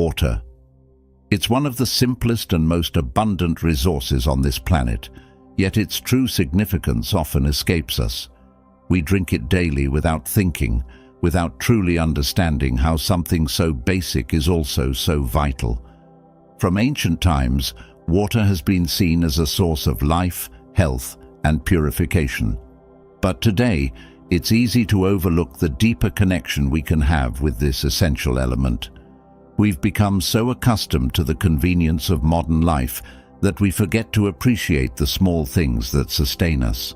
Water. It's one of the simplest and most abundant resources on this planet, yet its true significance often escapes us. We drink it daily without thinking, without truly understanding how something so basic is also so vital. From ancient times, water has been seen as a source of life, health, and purification. But today, it's easy to overlook the deeper connection we can have with this essential element. We've become so accustomed to the convenience of modern life that we forget to appreciate the small things that sustain us.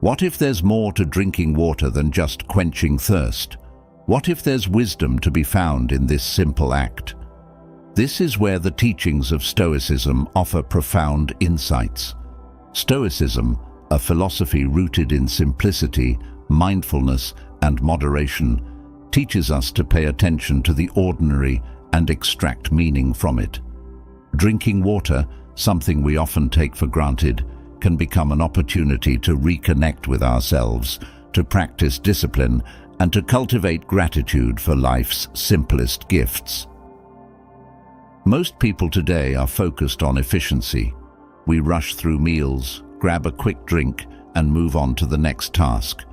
What if there's more to drinking water than just quenching thirst? What if there's wisdom to be found in this simple act? This is where the teachings of Stoicism offer profound insights. Stoicism, a philosophy rooted in simplicity, mindfulness, and moderation, teaches us to pay attention to the ordinary and extract meaning from it. Drinking water, something we often take for granted, can become an opportunity to reconnect with ourselves, to practice discipline, and to cultivate gratitude for life's simplest gifts. Most people today are focused on efficiency. We rush through meals, grab a quick drink, and move on to the next task.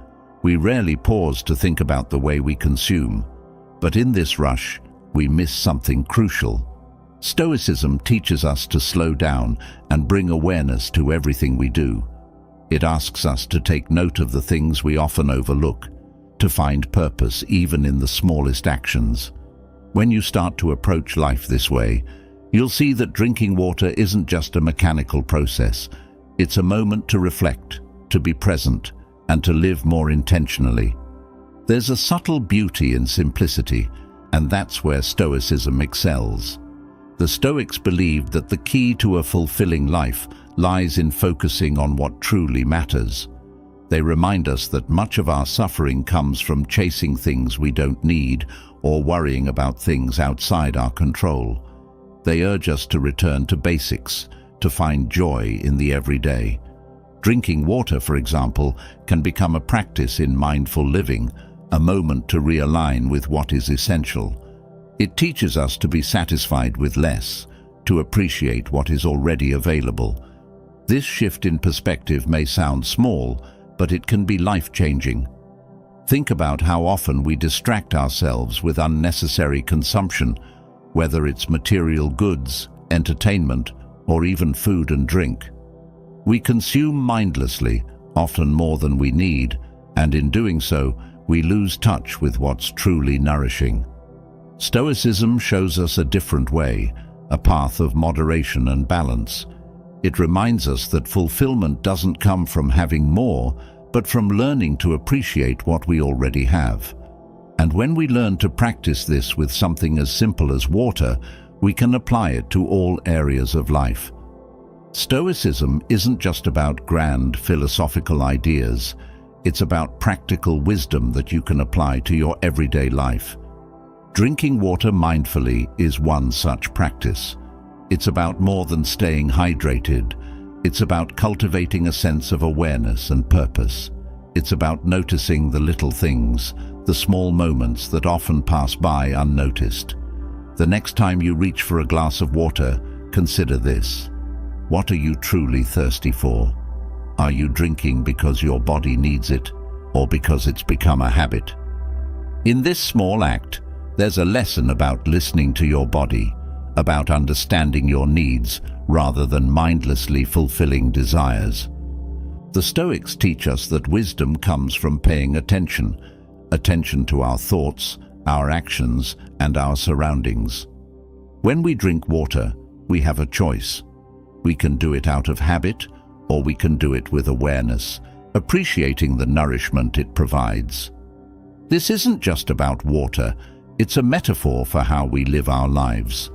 We rarely pause to think about the way we consume. But in this rush, we miss something crucial. Stoicism teaches us to slow down and bring awareness to everything we do. It asks us to take note of the things we often overlook, to find purpose even in the smallest actions. When you start to approach life this way, you'll see that drinking water isn't just a mechanical process. It's a moment to reflect, to be present, and to live more intentionally. There's a subtle beauty in simplicity, and that's where Stoicism excels. The Stoics believed that the key to a fulfilling life lies in focusing on what truly matters. They remind us that much of our suffering comes from chasing things we don't need or worrying about things outside our control. They urge us to return to basics, to find joy in the everyday. Drinking water, for example, can become a practice in mindful living, a moment to realign with what is essential. It teaches us to be satisfied with less, to appreciate what is already available. This shift in perspective may sound small, but it can be life-changing. Think about how often we distract ourselves with unnecessary consumption, whether it's material goods, entertainment, or even food and drink. We consume mindlessly, often more than we need, and in doing so, we lose touch with what's truly nourishing. Stoicism shows us a different way, a path of moderation and balance. It reminds us that fulfillment doesn't come from having more, but from learning to appreciate what we already have. And when we learn to practice this with something as simple as water, we can apply it to all areas of life. Stoicism isn't just about grand philosophical ideas. It's about practical wisdom that you can apply to your everyday life. Drinking water mindfully is one such practice. It's about more than staying hydrated. It's about cultivating a sense of awareness and purpose. It's about noticing the little things, the small moments that often pass by unnoticed. The next time you reach for a glass of water, consider this. What are you truly thirsty for? Are you drinking because your body needs it, or because it's become a habit? In this small act, there's a lesson about listening to your body, about understanding your needs rather than mindlessly fulfilling desires. The Stoics teach us that wisdom comes from paying attention to our thoughts, our actions, and our surroundings. When we drink water, we have a choice. We can do it out of habit, or we can do it with awareness, appreciating the nourishment it provides. This isn't just about water, it's a metaphor for how we live our lives.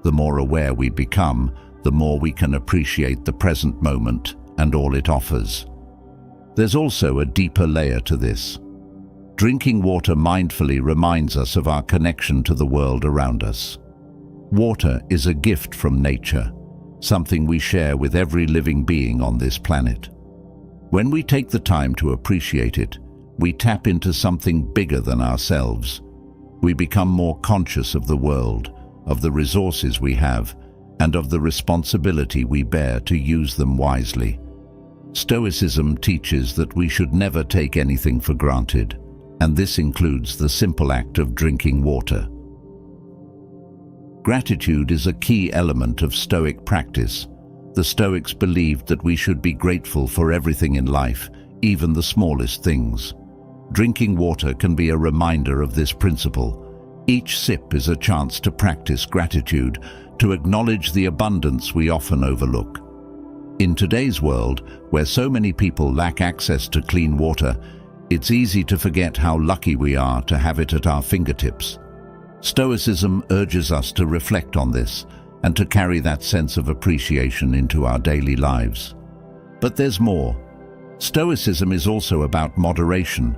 The more aware we become, the more we can appreciate the present moment and all it offers. There's also a deeper layer to this. Drinking water mindfully reminds us of our connection to the world around us. Water is a gift from nature, something we share with every living being on this planet. When we take the time to appreciate it, we tap into something bigger than ourselves. We become more conscious of the world, of the resources we have, and of the responsibility we bear to use them wisely. Stoicism teaches that we should never take anything for granted, and this includes the simple act of drinking water. Gratitude is a key element of Stoic practice. The Stoics believed that we should be grateful for everything in life, even the smallest things. Drinking water can be a reminder of this principle. Each sip is a chance to practice gratitude, to acknowledge the abundance we often overlook. In today's world, where so many people lack access to clean water, it's easy to forget how lucky we are to have it at our fingertips. Stoicism urges us to reflect on this and to carry that sense of appreciation into our daily lives. But there's more. Stoicism is also about moderation.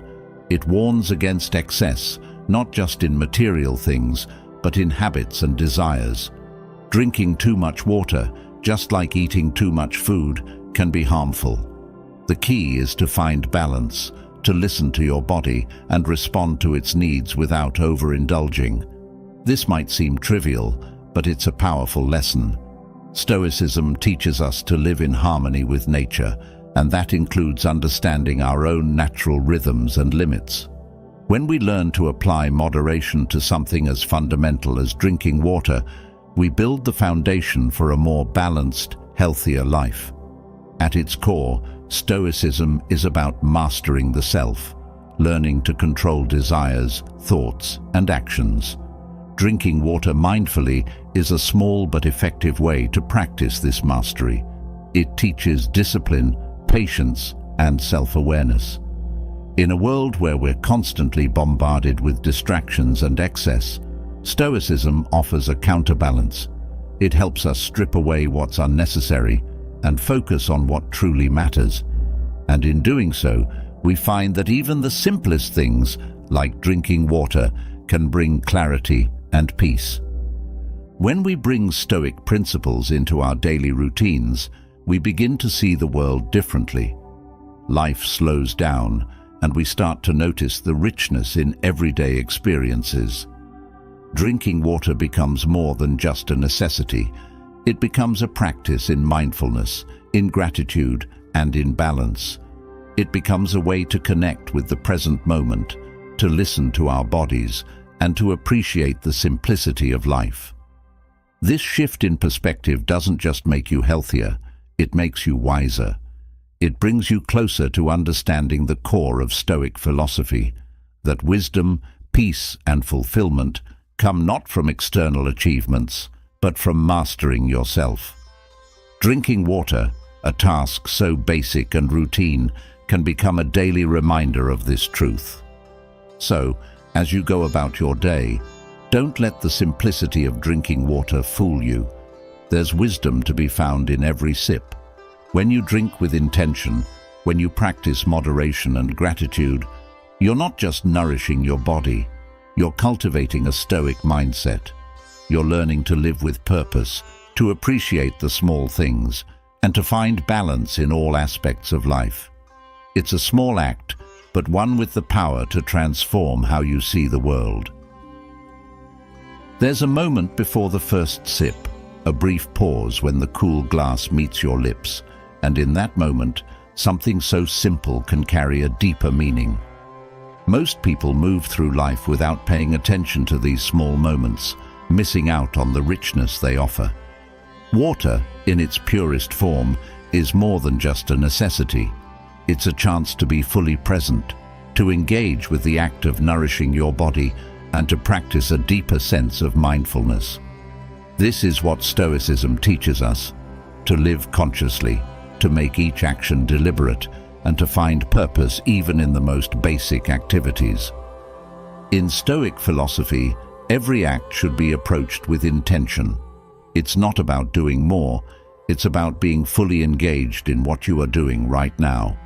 It warns against excess, not just in material things, but in habits and desires. Drinking too much water, just like eating too much food, can be harmful. The key is to find balance, to listen to your body and respond to its needs without overindulging. This might seem trivial, but it's a powerful lesson. Stoicism teaches us to live in harmony with nature, and that includes understanding our own natural rhythms and limits. When we learn to apply moderation to something as fundamental as drinking water, we build the foundation for a more balanced, healthier life. At its core, Stoicism is about mastering the self, learning to control desires, thoughts, and actions. Drinking water mindfully is a small but effective way to practice this mastery. It teaches discipline, patience, and self-awareness. In a world where we're constantly bombarded with distractions and excess, Stoicism offers a counterbalance. It helps us strip away what's unnecessary and focus on what truly matters. And in doing so, we find that even the simplest things, like drinking water, can bring clarity and peace. When we bring Stoic principles into our daily routines, we begin to see the world differently. Life slows down, and we start to notice the richness in everyday experiences. Drinking water becomes more than just a necessity. It becomes a practice in mindfulness, in gratitude, and in balance. It becomes a way to connect with the present moment, to listen to our bodies, and to appreciate the simplicity of life. This shift in perspective doesn't just make you healthier, it makes you wiser. It brings you closer to understanding the core of Stoic philosophy, that wisdom, peace, and fulfillment come not from external achievements, but from mastering yourself. Drinking water, a task so basic and routine, can become a daily reminder of this truth. So, as you go about your day, don't let the simplicity of drinking water fool you. There's wisdom to be found in every sip. When you drink with intention, when you practice moderation and gratitude, you're not just nourishing your body, you're cultivating a Stoic mindset. You're learning to live with purpose, to appreciate the small things, and to find balance in all aspects of life. It's a small act, but one with the power to transform how you see the world. There's a moment before the first sip, a brief pause when the cool glass meets your lips, and in that moment, something so simple can carry a deeper meaning. Most people move through life without paying attention to these small moments, missing out on the richness they offer. Water, in its purest form, is more than just a necessity. It's a chance to be fully present, to engage with the act of nourishing your body, and to practice a deeper sense of mindfulness. This is what Stoicism teaches us: to live consciously, to make each action deliberate, and to find purpose even in the most basic activities. In Stoic philosophy, every act should be approached with intention. It's not about doing more, it's about being fully engaged in what you are doing right now.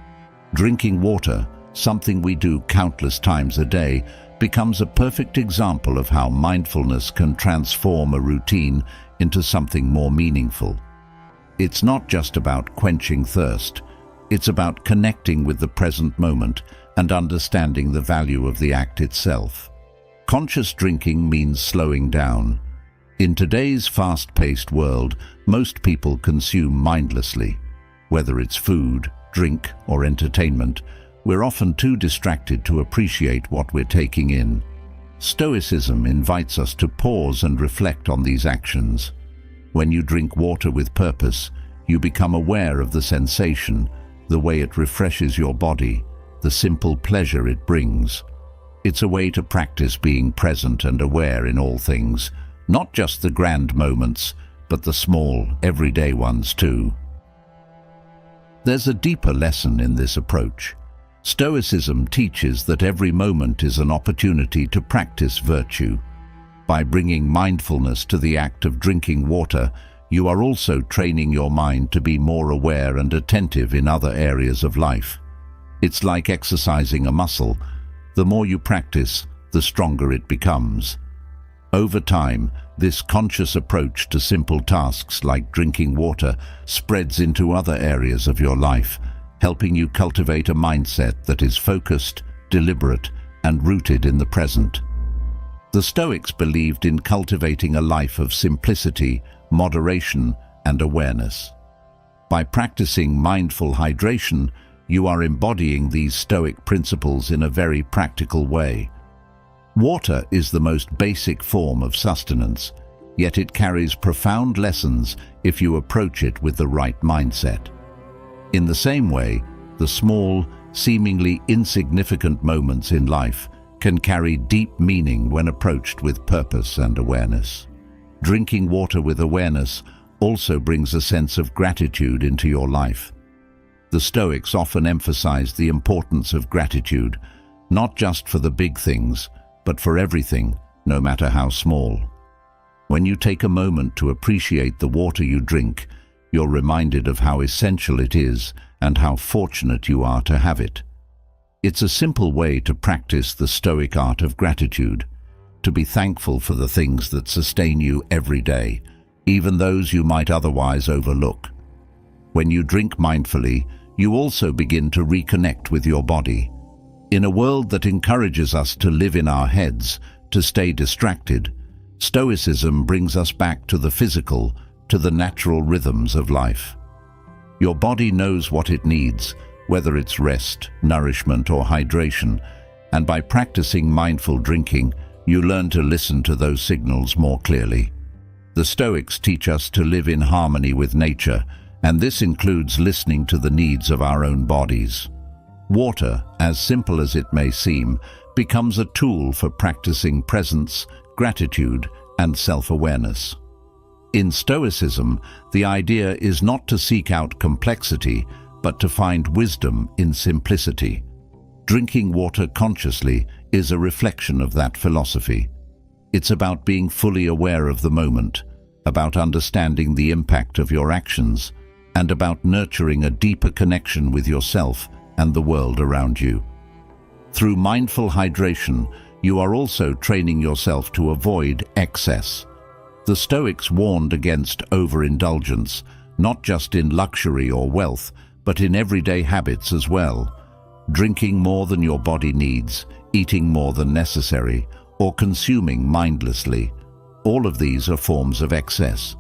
Drinking water, something we do countless times a day, becomes a perfect example of how mindfulness can transform a routine into something more meaningful. It's not just about quenching thirst, it's about connecting with the present moment and understanding the value of the act itself. Conscious drinking means slowing down. In today's fast-paced world, most people consume mindlessly. Whether it's food, drink, or entertainment, we're often too distracted to appreciate what we're taking in. Stoicism invites us to pause and reflect on these actions. When you drink water with purpose, you become aware of the sensation, the way it refreshes your body, the simple pleasure it brings. It's a way to practice being present and aware in all things, not just the grand moments, but the small, everyday ones too. There's a deeper lesson in this approach. Stoicism teaches that every moment is an opportunity to practice virtue. By bringing mindfulness to the act of drinking water, you are also training your mind to be more aware and attentive in other areas of life. It's like exercising a muscle. The more you practice, the stronger it becomes. Over time, this conscious approach to simple tasks like drinking water spreads into other areas of your life, helping you cultivate a mindset that is focused, deliberate, and rooted in the present. The Stoics believed in cultivating a life of simplicity, moderation, and awareness. By practicing mindful hydration, you are embodying these Stoic principles in a very practical way. Water is the most basic form of sustenance, yet it carries profound lessons if you approach it with the right mindset. In the same way, the small, seemingly insignificant moments in life can carry deep meaning when approached with purpose and awareness. Drinking water with awareness also brings a sense of gratitude into your life. The Stoics often emphasize the importance of gratitude, not just for the big things, but for everything, no matter how small. When you take a moment to appreciate the water you drink, you're reminded of how essential it is and how fortunate you are to have it. It's a simple way to practice the Stoic art of gratitude, to be thankful for the things that sustain you every day, even those you might otherwise overlook. When you drink mindfully, you also begin to reconnect with your body. In a world that encourages us to live in our heads, to stay distracted, Stoicism brings us back to the physical, to the natural rhythms of life. Your body knows what it needs, whether it's rest, nourishment, or hydration, and by practicing mindful drinking, you learn to listen to those signals more clearly. The Stoics teach us to live in harmony with nature, and this includes listening to the needs of our own bodies. Water, as simple as it may seem, becomes a tool for practicing presence, gratitude, and self-awareness. In Stoicism, the idea is not to seek out complexity, but to find wisdom in simplicity. Drinking water consciously is a reflection of that philosophy. It's about being fully aware of the moment, about understanding the impact of your actions, and about nurturing a deeper connection with yourself and the world around you. Through mindful hydration, you are also training yourself to avoid excess. The Stoics warned against overindulgence, not just in luxury or wealth, but in everyday habits as well. Drinking more than your body needs, eating more than necessary, or consuming mindlessly. All of these are forms of excess.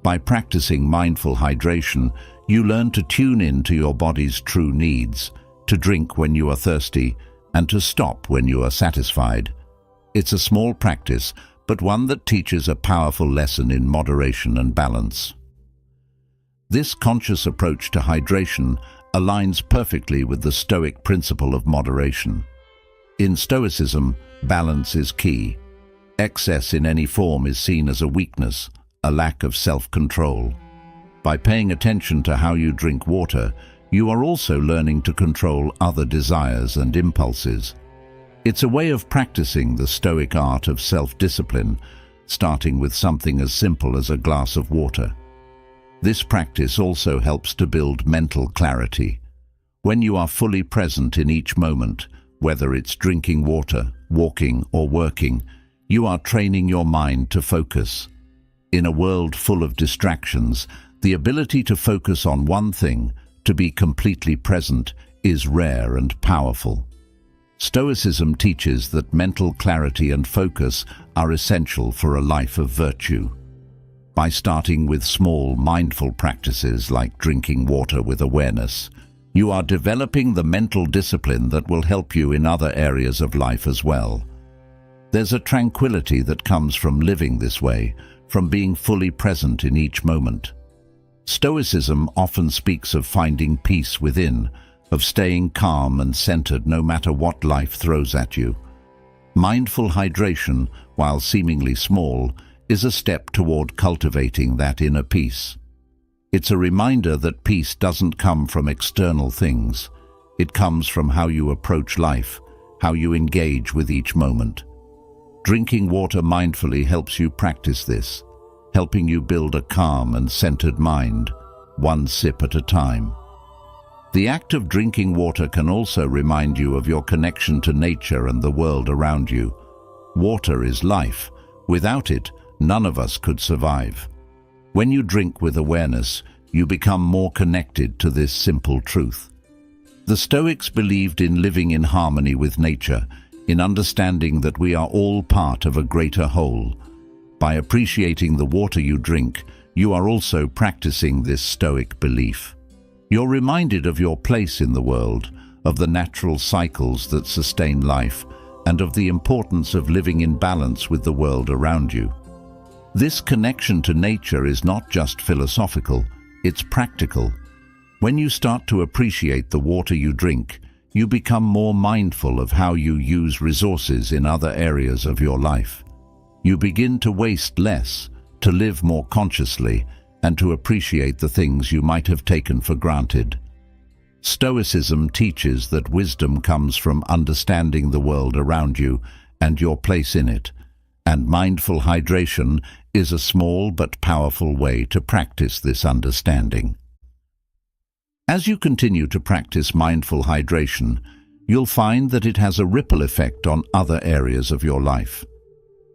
By practicing mindful hydration, you learn to tune in to your body's true needs, to drink when you are thirsty, and to stop when you are satisfied. It's a small practice, but one that teaches a powerful lesson in moderation and balance. This conscious approach to hydration aligns perfectly with the Stoic principle of moderation. In Stoicism, balance is key. Excess in any form is seen as a weakness, a lack of self-control. By paying attention to how you drink water, you are also learning to control other desires and impulses. It's a way of practicing the Stoic art of self-discipline, starting with something as simple as a glass of water. This practice also helps to build mental clarity. When you are fully present in each moment, whether it's drinking water, walking, or working, you are training your mind to focus. In a world full of distractions, the ability to focus on one thing, to be completely present, is rare and powerful. Stoicism teaches that mental clarity and focus are essential for a life of virtue. By starting with small, mindful practices like drinking water with awareness, you are developing the mental discipline that will help you in other areas of life as well. There's a tranquility that comes from living this way, from being fully present in each moment. Stoicism often speaks of finding peace within, of staying calm and centered no matter what life throws at you. Mindful hydration, while seemingly small, is a step toward cultivating that inner peace. It's a reminder that peace doesn't come from external things. It comes from how you approach life, how you engage with each moment. Drinking water mindfully helps you practice this, helping you build a calm and centered mind, one sip at a time. The act of drinking water can also remind you of your connection to nature and the world around you. Water is life. Without it, none of us could survive. When you drink with awareness, you become more connected to this simple truth. The Stoics believed in living in harmony with nature, in understanding that we are all part of a greater whole. By appreciating the water you drink, you are also practicing this Stoic belief. You're reminded of your place in the world, of the natural cycles that sustain life, and of the importance of living in balance with the world around you. This connection to nature is not just philosophical, it's practical. When you start to appreciate the water you drink, you become more mindful of how you use resources in other areas of your life. You begin to waste less, to live more consciously, and to appreciate the things you might have taken for granted. Stoicism teaches that wisdom comes from understanding the world around you and your place in it, and mindful hydration is a small but powerful way to practice this understanding. As you continue to practice mindful hydration, you'll find that it has a ripple effect on other areas of your life.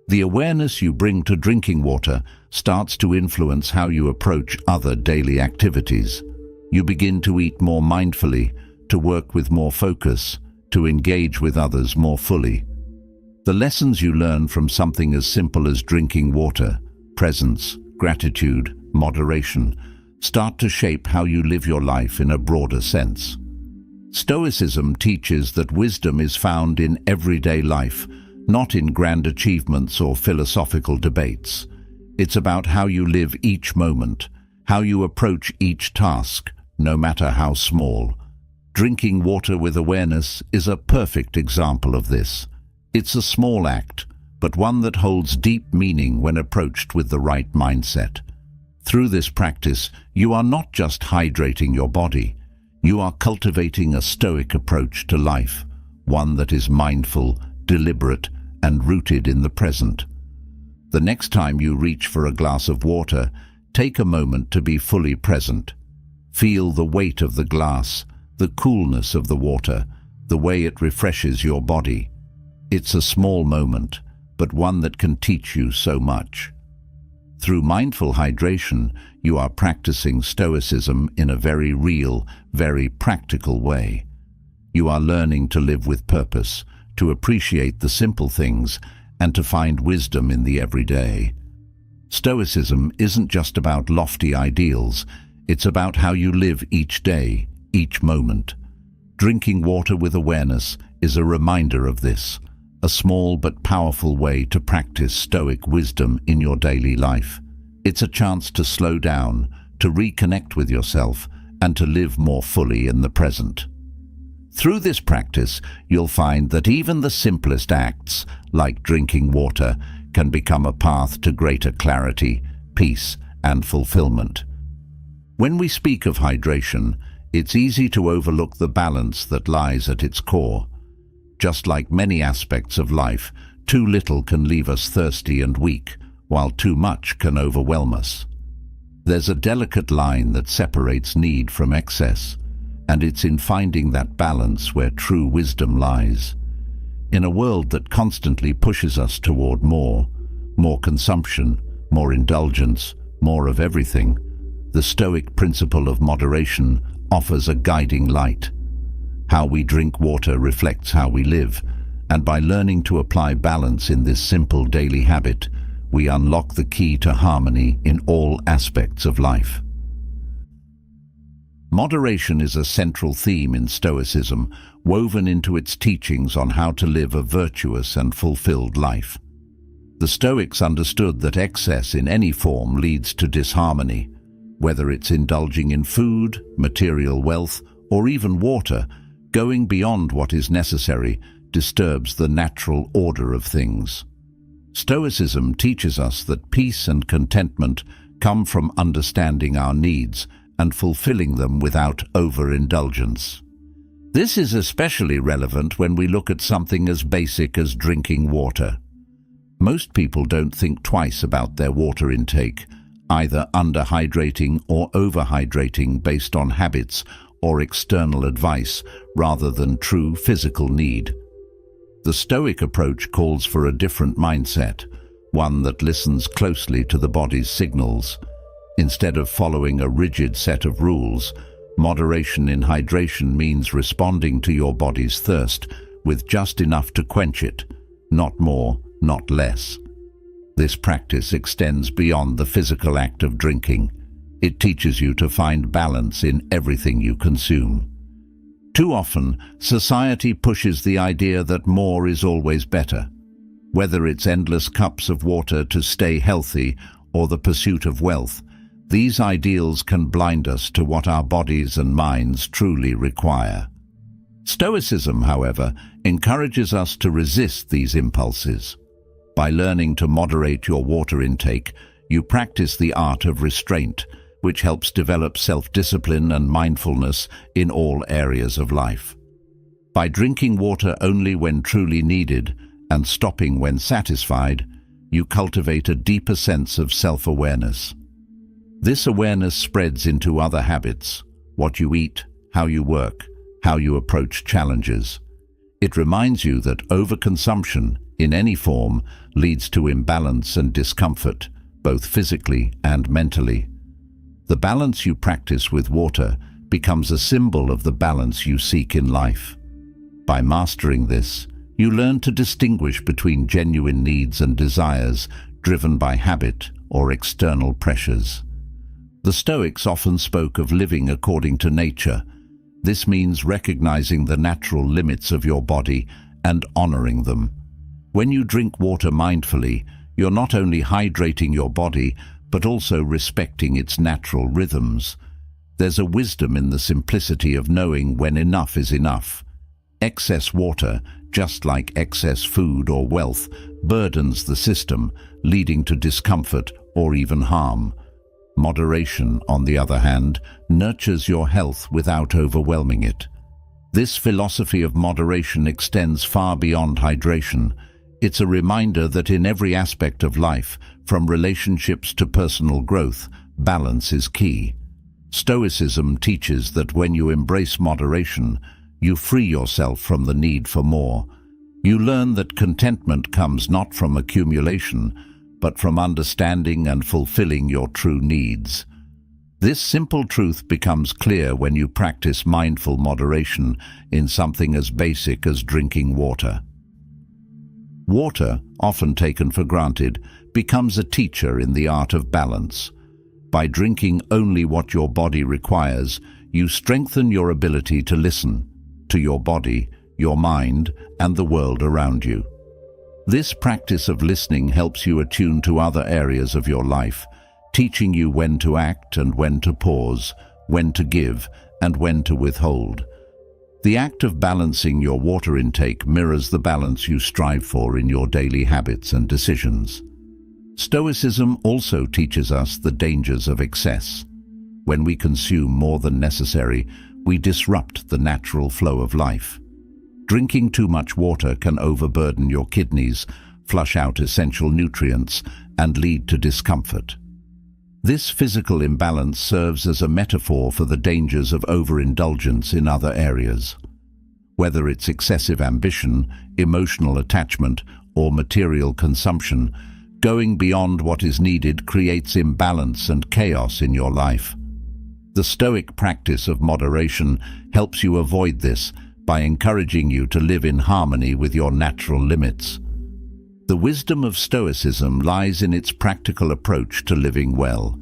The awareness you bring to drinking water starts to influence how you approach other daily activities. You begin to eat more mindfully, to work with more focus, to engage with others more fully. The lessons you learn from something as simple as drinking water, presence, gratitude, moderation, start to shape how you live your life in a broader sense. Stoicism teaches that wisdom is found in everyday life, not in grand achievements or philosophical debates. It's about how you live each moment, how you approach each task, no matter how small. Drinking water with awareness is a perfect example of this. It's a small act, but one that holds deep meaning when approached with the right mindset. Through this practice, you are not just hydrating your body, you are cultivating a Stoic approach to life, one that is mindful, deliberate, and rooted in the present. The next time you reach for a glass of water, take a moment to be fully present. Feel the weight of the glass, the coolness of the water, the way it refreshes your body. It's a small moment, but one that can teach you so much. Through mindful hydration, you are practicing Stoicism in a very real, very practical way. You are learning to live with purpose, to appreciate the simple things, and to find wisdom in the everyday. Stoicism isn't just about lofty ideals, it's about how you live each day, each moment. Drinking water with awareness is a reminder of this, a small but powerful way to practice Stoic wisdom in your daily life. It's a chance to slow down, to reconnect with yourself, and to live more fully in the present. Through this practice, you'll find that even the simplest acts, like drinking water, can become a path to greater clarity, peace, and fulfillment. When we speak of hydration, it's easy to overlook the balance that lies at its core. Just like many aspects of life, too little can leave us thirsty and weak, while too much can overwhelm us. There's a delicate line that separates need from excess, and it's in finding that balance where true wisdom lies. In a world that constantly pushes us toward more consumption, more indulgence, more of everything, the Stoic principle of moderation offers a guiding light. How we drink water reflects how we live, and by learning to apply balance in this simple daily habit, we unlock the key to harmony in all aspects of life. Moderation is a central theme in Stoicism, woven into its teachings on how to live a virtuous and fulfilled life. The Stoics understood that excess in any form leads to disharmony. Whether it's indulging in food, material wealth, or even water, going beyond what is necessary disturbs the natural order of things. Stoicism teaches us that peace and contentment come from understanding our needs and fulfilling them without overindulgence. This is especially relevant when we look at something as basic as drinking water. Most people don't think twice about their water intake, either underhydrating or overhydrating based on habits or external advice rather than true physical need. The Stoic approach calls for a different mindset, one that listens closely to the body's signals. Instead of following a rigid set of rules, moderation in hydration means responding to your body's thirst with just enough to quench it, not more, not less. This practice extends beyond the physical act of drinking. It teaches you to find balance in everything you consume. Too often, society pushes the idea that more is always better. Whether it's endless cups of water to stay healthy or the pursuit of wealth, these ideals can blind us to what our bodies and minds truly require. Stoicism, however, encourages us to resist these impulses. By learning to moderate your water intake, you practice the art of restraint, which helps develop self-discipline and mindfulness in all areas of life. By drinking water only when truly needed and stopping when satisfied, you cultivate a deeper sense of self-awareness. This awareness spreads into other habits: what you eat, how you work, how you approach challenges. It reminds you that overconsumption, in any form, leads to imbalance and discomfort, both physically and mentally. The balance you practice with water becomes a symbol of the balance you seek in life. By mastering this, you learn to distinguish between genuine needs and desires driven by habit or external pressures. The Stoics often spoke of living according to nature. This means recognizing the natural limits of your body and honoring them. When you drink water mindfully, you're not only hydrating your body, but also respecting its natural rhythms. There's a wisdom in the simplicity of knowing when enough is enough. Excess water, just like excess food or wealth, burdens the system, leading to discomfort or even harm. Moderation, on the other hand, nurtures your health without overwhelming it. This philosophy of moderation extends far beyond hydration. It's a reminder that in every aspect of life, from relationships to personal growth, balance is key. Stoicism teaches that when you embrace moderation, you free yourself from the need for more. You learn that contentment comes not from accumulation, but from understanding and fulfilling your true needs. This simple truth becomes clear when you practice mindful moderation in something as basic as drinking water. Water, often taken for granted, becomes a teacher in the art of balance. By drinking only what your body requires, you strengthen your ability to listen to your body, your mind, and the world around you. This practice of listening helps you attune to other areas of your life, teaching you when to act and when to pause, when to give and when to withhold. The act of balancing your water intake mirrors the balance you strive for in your daily habits and decisions. Stoicism also teaches us the dangers of excess. When we consume more than necessary, we disrupt the natural flow of life. Drinking too much water can overburden your kidneys, flush out essential nutrients, and lead to discomfort. This physical imbalance serves as a metaphor for the dangers of overindulgence in other areas. Whether it's excessive ambition, emotional attachment, or material consumption, going beyond what is needed creates imbalance and chaos in your life. The Stoic practice of moderation helps you avoid this by encouraging you to live in harmony with your natural limits. The wisdom of Stoicism lies in its practical approach to living well.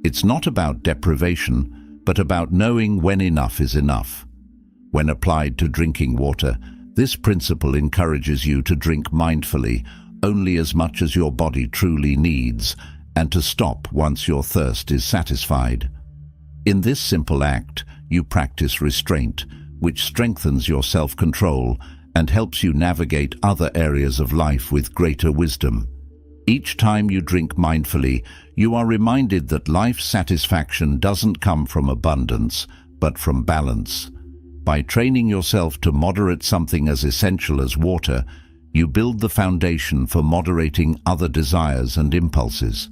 It's not about deprivation, but about knowing when enough is enough. When applied to drinking water, this principle encourages you to drink mindfully, only as much as your body truly needs, and to stop once your thirst is satisfied. In this simple act, you practice restraint, which strengthens your self-control and helps you navigate other areas of life with greater wisdom. Each time you drink mindfully, you are reminded that life's satisfaction doesn't come from abundance, but from balance. By training yourself to moderate something as essential as water, you build the foundation for moderating other desires and impulses.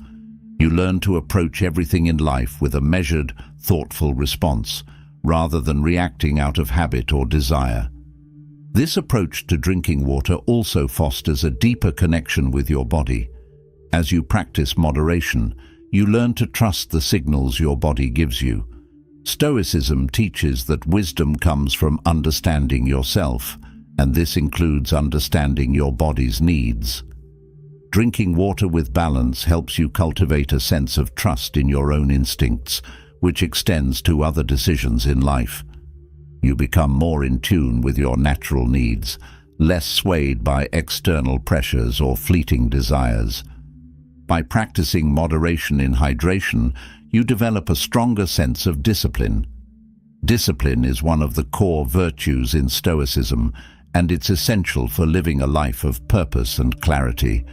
You learn to approach everything in life with a measured, thoughtful response, rather than reacting out of habit or desire. This approach to drinking water also fosters a deeper connection with your body. As you practice moderation, you learn to trust the signals your body gives you. Stoicism teaches that wisdom comes from understanding yourself, and this includes understanding your body's needs. Drinking water with balance helps you cultivate a sense of trust in your own instincts, which extends to other decisions in life. You become more in tune with your natural needs, less swayed by external pressures or fleeting desires. By practicing moderation in hydration, you develop a stronger sense of discipline. Discipline is one of the core virtues in Stoicism, and it's essential for living a life of purpose and clarity.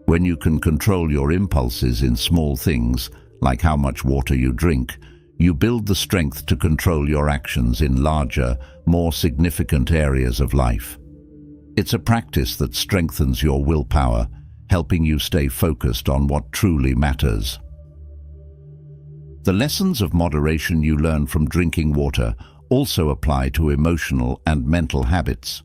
When you can control your impulses in small things, like how much water you drink, you build the strength to control your actions in larger, more significant areas of life. It's a practice that strengthens your willpower, helping you stay focused on what truly matters. The lessons of moderation you learn from drinking water also apply to emotional and mental habits.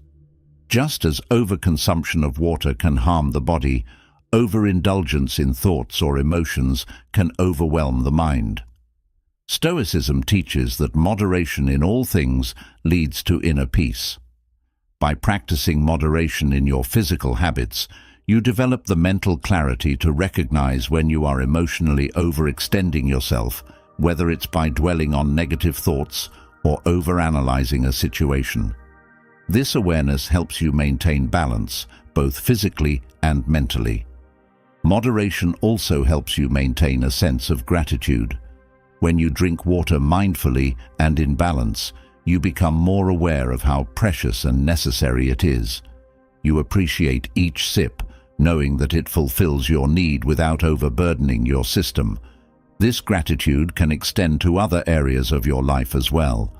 Just as overconsumption of water can harm the body, overindulgence in thoughts or emotions can overwhelm the mind. Stoicism teaches that moderation in all things leads to inner peace. By practicing moderation in your physical habits, you develop the mental clarity to recognize when you are emotionally overextending yourself, whether it's by dwelling on negative thoughts or overanalyzing a situation. This awareness helps you maintain balance, both physically and mentally. Moderation also helps you maintain a sense of gratitude. When you drink water mindfully and in balance, you become more aware of how precious and necessary it is. You appreciate each sip, knowing that it fulfills your need without overburdening your system. This gratitude can extend to other areas of your life as well.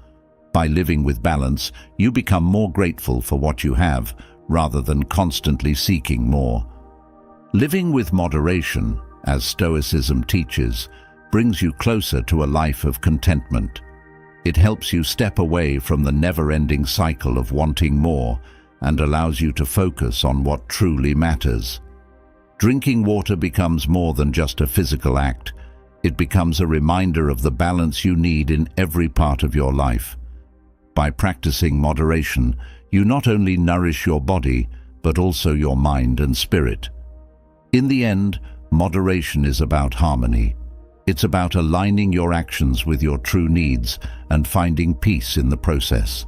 By living with balance, you become more grateful for what you have, rather than constantly seeking more. Living with moderation, as Stoicism teaches, brings you closer to a life of contentment. It helps you step away from the never-ending cycle of wanting more and allows you to focus on what truly matters. Drinking water becomes more than just a physical act. It becomes a reminder of the balance you need in every part of your life. By practicing moderation, you not only nourish your body, but also your mind and spirit. In the end, moderation is about harmony. It's about aligning your actions with your true needs and finding peace in the process.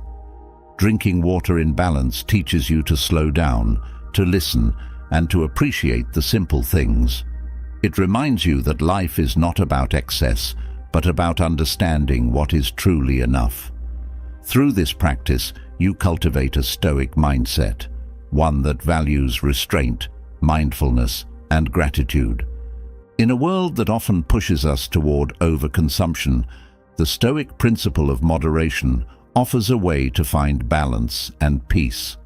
Drinking water in balance teaches you to slow down, to listen, and to appreciate the simple things. It reminds you that life is not about excess, but about understanding what is truly enough. Through this practice, you cultivate a Stoic mindset, one that values restraint, mindfulness, and gratitude. In a world that often pushes us toward overconsumption, the Stoic principle of moderation offers a way to find balance and peace.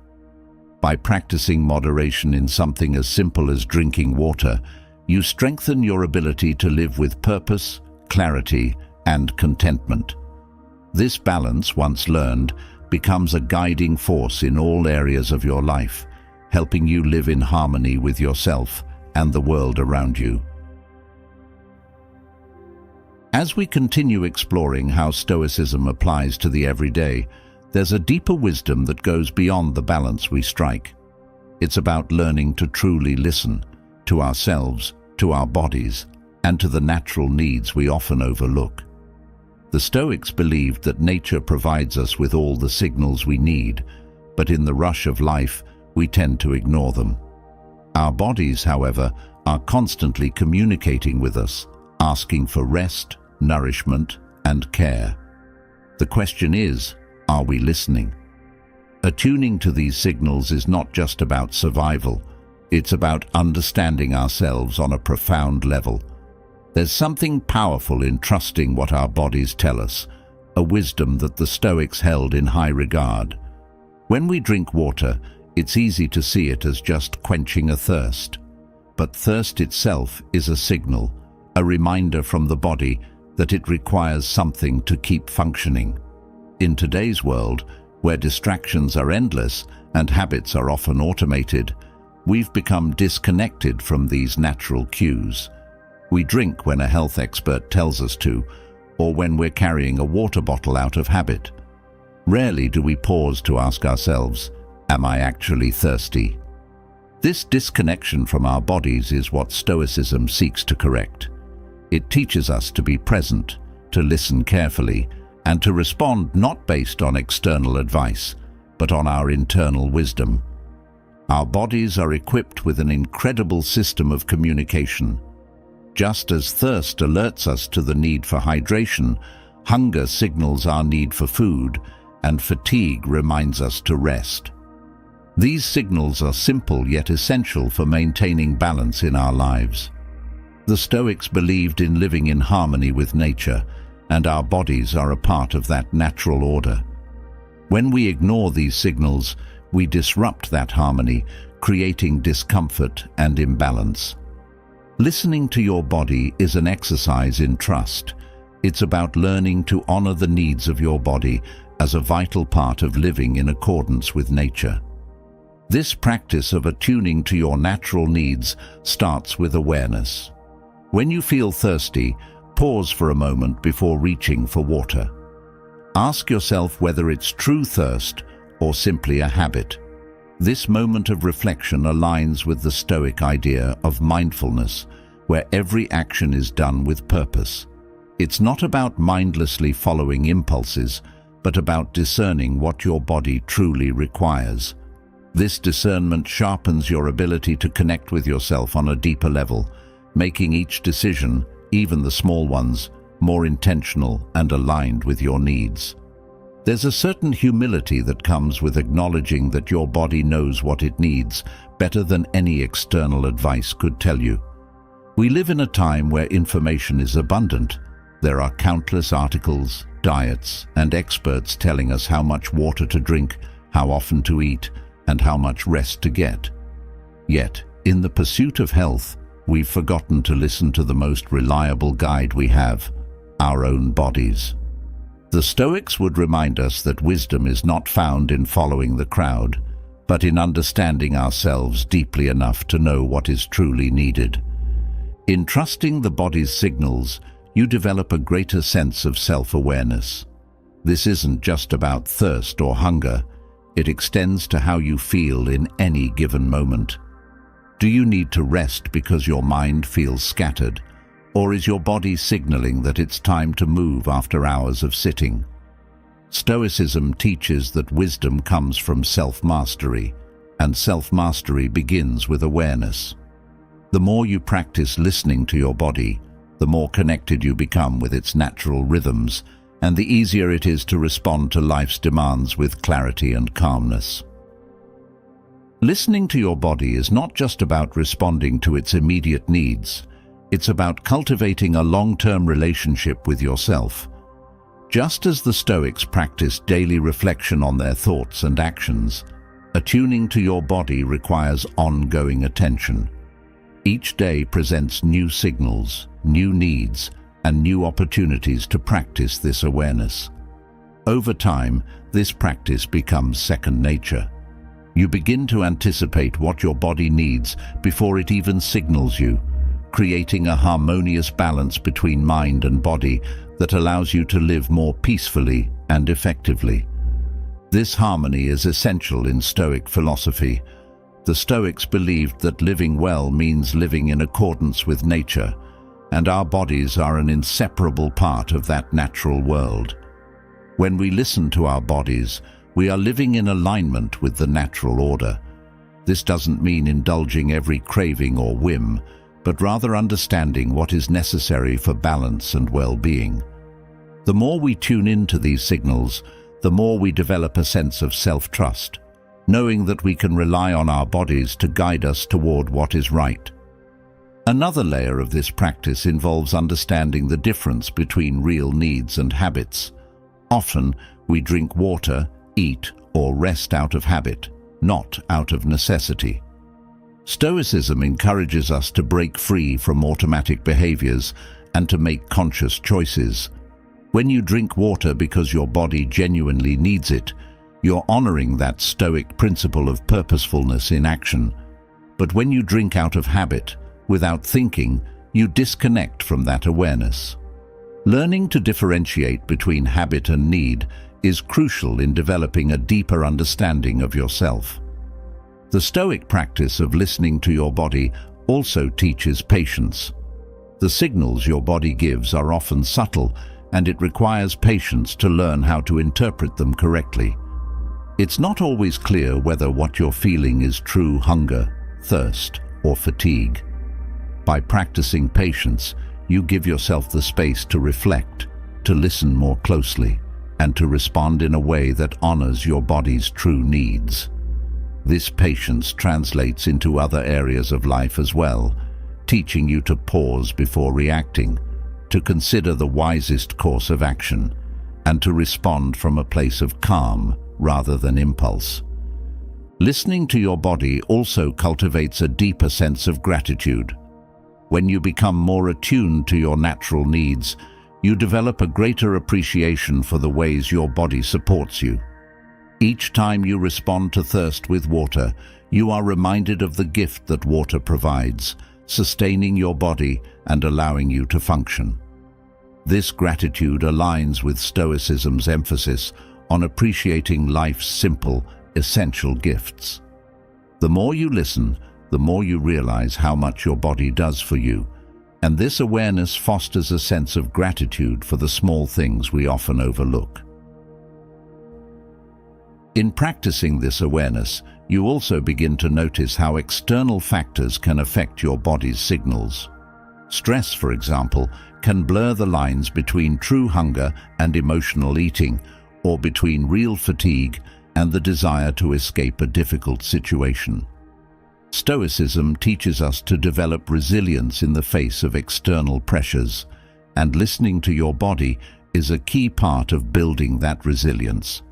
By practicing moderation in something as simple as drinking water, you strengthen your ability to live with purpose, clarity, and contentment. This balance, once learned, becomes a guiding force in all areas of your life, helping you live in harmony with yourself and the world around you. As we continue exploring how Stoicism applies to the everyday, there's a deeper wisdom that goes beyond the balance we strike. It's about learning to truly listen to ourselves, to our bodies, and to the natural needs we often overlook. The Stoics believed that nature provides us with all the signals we need, but in the rush of life, we tend to ignore them. Our bodies, however, are constantly communicating with us, asking for rest, nourishment, and care. The question is, are we listening? Attuning to these signals is not just about survival, it's about understanding ourselves on a profound level. There's something powerful in trusting what our bodies tell us, a wisdom that the Stoics held in high regard. When we drink water, it's easy to see it as just quenching a thirst. But thirst itself is a signal, a reminder from the body that it requires something to keep functioning. In today's world, where distractions are endless and habits are often automated, we've become disconnected from these natural cues. We drink when a health expert tells us to, or when we're carrying a water bottle out of habit. Rarely do we pause to ask ourselves, am I actually thirsty? This disconnection from our bodies is what Stoicism seeks to correct. It teaches us to be present, to listen carefully, and to respond not based on external advice, but on our internal wisdom. Our bodies are equipped with an incredible system of communication. Just as thirst alerts us to the need for hydration, hunger signals our need for food, and fatigue reminds us to rest. These signals are simple yet essential for maintaining balance in our lives. The Stoics believed in living in harmony with nature, and our bodies are a part of that natural order. When we ignore these signals, we disrupt that harmony, creating discomfort and imbalance. Listening to your body is an exercise in trust. It's about learning to honor the needs of your body as a vital part of living in accordance with nature. This practice of attuning to your natural needs starts with awareness. When you feel thirsty, pause for a moment before reaching for water. Ask yourself whether it's true thirst or simply a habit. This moment of reflection aligns with the Stoic idea of mindfulness, where every action is done with purpose. It's not about mindlessly following impulses, but about discerning what your body truly requires. This discernment sharpens your ability to connect with yourself on a deeper level, making each decision, even the small ones, more intentional and aligned with your needs. There's a certain humility that comes with acknowledging that your body knows what it needs better than any external advice could tell you. We live in a time where information is abundant. There are countless articles, diets, and experts telling us how much water to drink, how often to eat, and how much rest to get. Yet, in the pursuit of health, we've forgotten to listen to the most reliable guide we have, our own bodies. The Stoics would remind us that wisdom is not found in following the crowd, but in understanding ourselves deeply enough to know what is truly needed. In trusting the body's signals, you develop a greater sense of self-awareness. This isn't just about thirst or hunger, it extends to how you feel in any given moment. Do you need to rest because your mind feels scattered? Or is your body signaling that it's time to move after hours of sitting? Stoicism teaches that wisdom comes from self-mastery, and self-mastery begins with awareness. The more you practice listening to your body, the more connected you become with its natural rhythms, and the easier it is to respond to life's demands with clarity and calmness. Listening to your body is not just about responding to its immediate needs. It's about cultivating a long-term relationship with yourself. Just as the Stoics practiced daily reflection on their thoughts and actions, attuning to your body requires ongoing attention. Each day presents new signals, new needs, and new opportunities to practice this awareness. Over time, this practice becomes second nature. You begin to anticipate what your body needs before it even signals you, creating a harmonious balance between mind and body that allows you to live more peacefully and effectively. This harmony is essential in Stoic philosophy. The Stoics believed that living well means living in accordance with nature, and our bodies are an inseparable part of that natural world. When we listen to our bodies, we are living in alignment with the natural order. This doesn't mean indulging every craving or whim, but rather understanding what is necessary for balance and well-being. The more we tune into these signals, the more we develop a sense of self-trust, knowing that we can rely on our bodies to guide us toward what is right. Another layer of this practice involves understanding the difference between real needs and habits. Often, we drink water, eat, or rest out of habit, not out of necessity. Stoicism encourages us to break free from automatic behaviors and to make conscious choices. When you drink water because your body genuinely needs it, you're honoring that Stoic principle of purposefulness in action. But when you drink out of habit, without thinking, you disconnect from that awareness. Learning to differentiate between habit and need is crucial in developing a deeper understanding of yourself. The Stoic practice of listening to your body also teaches patience. The signals your body gives are often subtle, and it requires patience to learn how to interpret them correctly. It's not always clear whether what you're feeling is true hunger, thirst, or fatigue. By practicing patience, you give yourself the space to reflect, to listen more closely, and to respond in a way that honors your body's true needs. This patience translates into other areas of life as well, teaching you to pause before reacting, to consider the wisest course of action, and to respond from a place of calm rather than impulse. Listening to your body also cultivates a deeper sense of gratitude. When you become more attuned to your natural needs, you develop a greater appreciation for the ways your body supports you. Each time you respond to thirst with water, you are reminded of the gift that water provides, sustaining your body and allowing you to function. This gratitude aligns with Stoicism's emphasis on appreciating life's simple, essential gifts. The more you listen, the more you realize how much your body does for you, and this awareness fosters a sense of gratitude for the small things we often overlook. In practicing this awareness, you also begin to notice how external factors can affect your body's signals. Stress, for example, can blur the lines between true hunger and emotional eating, or between real fatigue and the desire to escape a difficult situation. Stoicism teaches us to develop resilience in the face of external pressures, and listening to your body is a key part of building that resilience.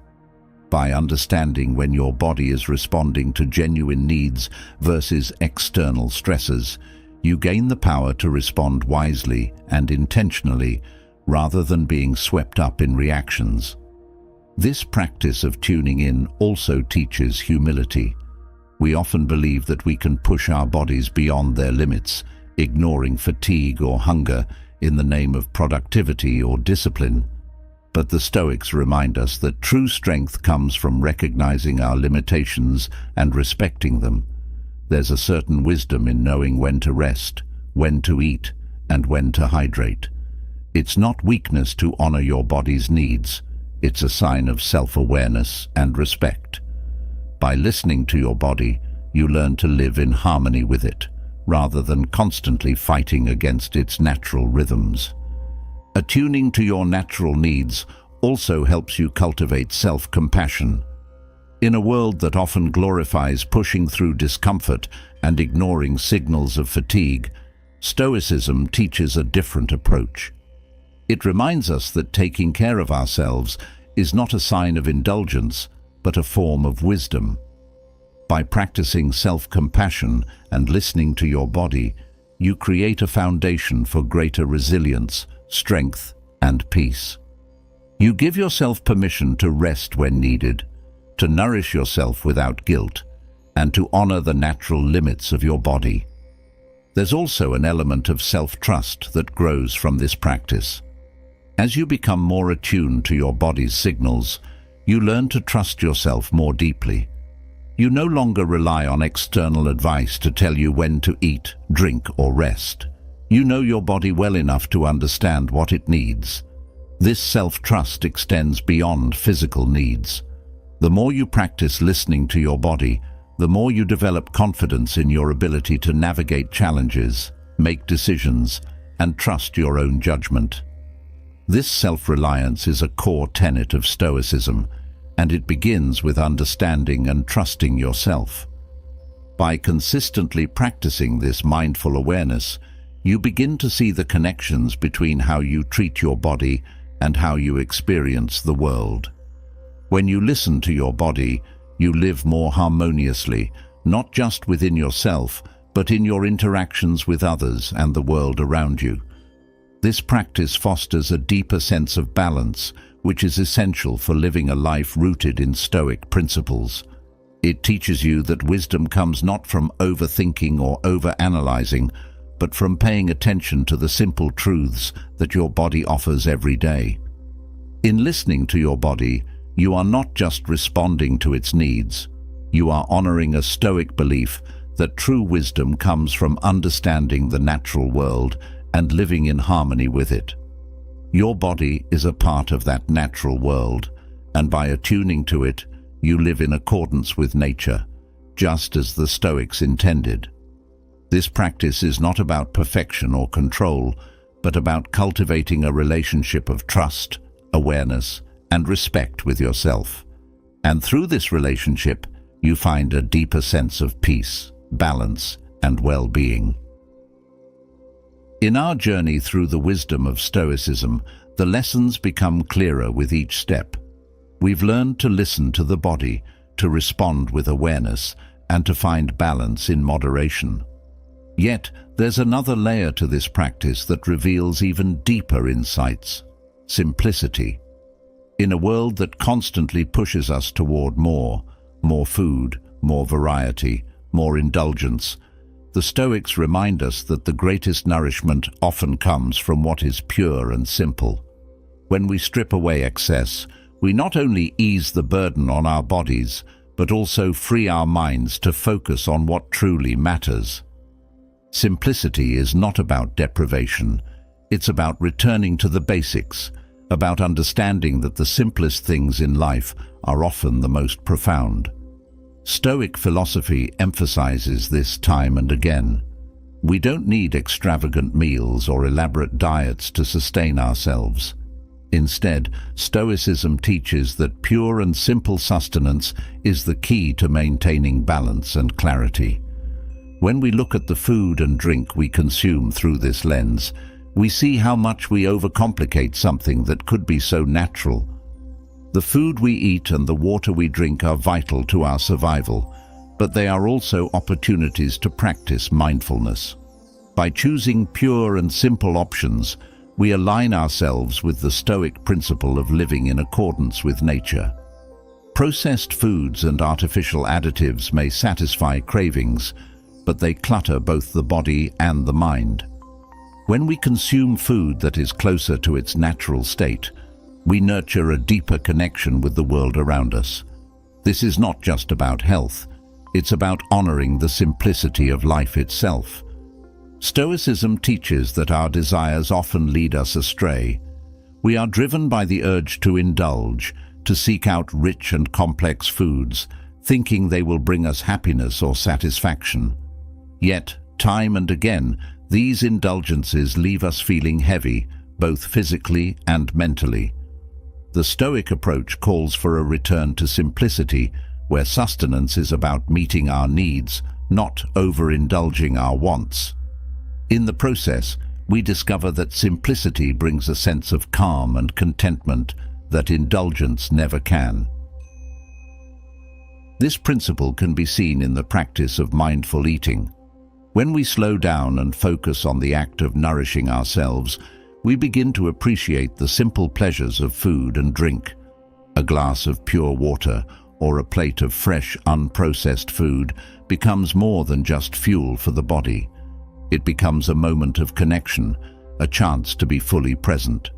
By understanding when your body is responding to genuine needs versus external stresses, you gain the power to respond wisely and intentionally rather than being swept up in reactions. This practice of tuning in also teaches humility. We often believe that we can push our bodies beyond their limits, ignoring fatigue or hunger in the name of productivity or discipline. But the Stoics remind us that true strength comes from recognizing our limitations and respecting them. There's a certain wisdom in knowing when to rest, when to eat, and when to hydrate. It's not weakness to honor your body's needs. It's a sign of self-awareness and respect. By listening to your body, you learn to live in harmony with it, rather than constantly fighting against its natural rhythms. Attuning to your natural needs also helps you cultivate self-compassion. In a world that often glorifies pushing through discomfort and ignoring signals of fatigue, Stoicism teaches a different approach. It reminds us that taking care of ourselves is not a sign of indulgence, but a form of wisdom. By practicing self-compassion and listening to your body, you create a foundation for greater resilience, strength, and peace. You give yourself permission to rest when needed, to nourish yourself without guilt, and to honor the natural limits of your body. There's also an element of self-trust that grows from this practice. As you become more attuned to your body's signals, You learn to trust yourself more deeply. You no longer rely on external advice to tell you when to eat, drink, or rest. You know your body well enough to understand what it needs. This self-trust extends beyond physical needs. The more you practice listening to your body, the more you develop confidence in your ability to navigate challenges, make decisions, and trust your own judgment. This self-reliance is a core tenet of Stoicism, and it begins with understanding and trusting yourself. By consistently practicing this mindful awareness, you begin to see the connections between how you treat your body and how you experience the world. When you listen to your body, you live more harmoniously, not just within yourself, but in your interactions with others and the world around you. This practice fosters a deeper sense of balance, which is essential for living a life rooted in Stoic principles. It teaches you that wisdom comes not from overthinking or overanalyzing, but from paying attention to the simple truths that your body offers every day. In listening to your body, you are not just responding to its needs. You are honoring a Stoic belief that true wisdom comes from understanding the natural world and living in harmony with it. Your body is a part of that natural world, and by attuning to it, you live in accordance with nature, just as the Stoics intended. This practice is not about perfection or control, but about cultivating a relationship of trust, awareness, and respect with yourself. And through this relationship, you find a deeper sense of peace, balance, and well-being. In our journey through the wisdom of Stoicism, the lessons become clearer with each step. We've learned to listen to the body, to respond with awareness, and to find balance in moderation. Yet, there's another layer to this practice that reveals even deeper insights: simplicity. In a world that constantly pushes us toward more food, more variety, more indulgence, the Stoics remind us that the greatest nourishment often comes from what is pure and simple. When we strip away excess, we not only ease the burden on our bodies, but also free our minds to focus on what truly matters. Simplicity is not about deprivation. It's about returning to the basics, about understanding that the simplest things in life are often the most profound. Stoic philosophy emphasizes this time and again. We don't need extravagant meals or elaborate diets to sustain ourselves. Instead, Stoicism teaches that pure and simple sustenance is the key to maintaining balance and clarity. When we look at the food and drink we consume through this lens, we see how much we overcomplicate something that could be so natural. The food we eat and the water we drink are vital to our survival, but they are also opportunities to practice mindfulness. By choosing pure and simple options, we align ourselves with the Stoic principle of living in accordance with nature. Processed foods and artificial additives may satisfy cravings, but they clutter both the body and the mind. When we consume food that is closer to its natural state, we nurture a deeper connection with the world around us. This is not just about health, it's about honoring the simplicity of life itself. Stoicism teaches that our desires often lead us astray. We are driven by the urge to indulge, to seek out rich and complex foods, thinking they will bring us happiness or satisfaction. Yet, time and again, these indulgences leave us feeling heavy, both physically and mentally. The Stoic approach calls for a return to simplicity, where sustenance is about meeting our needs, not overindulging our wants. In the process, we discover that simplicity brings a sense of calm and contentment that indulgence never can. This principle can be seen in the practice of mindful eating. When we slow down and focus on the act of nourishing ourselves, we begin to appreciate the simple pleasures of food and drink. A glass of pure water or a plate of fresh, unprocessed food becomes more than just fuel for the body. It becomes a moment of connection, a chance to be fully present.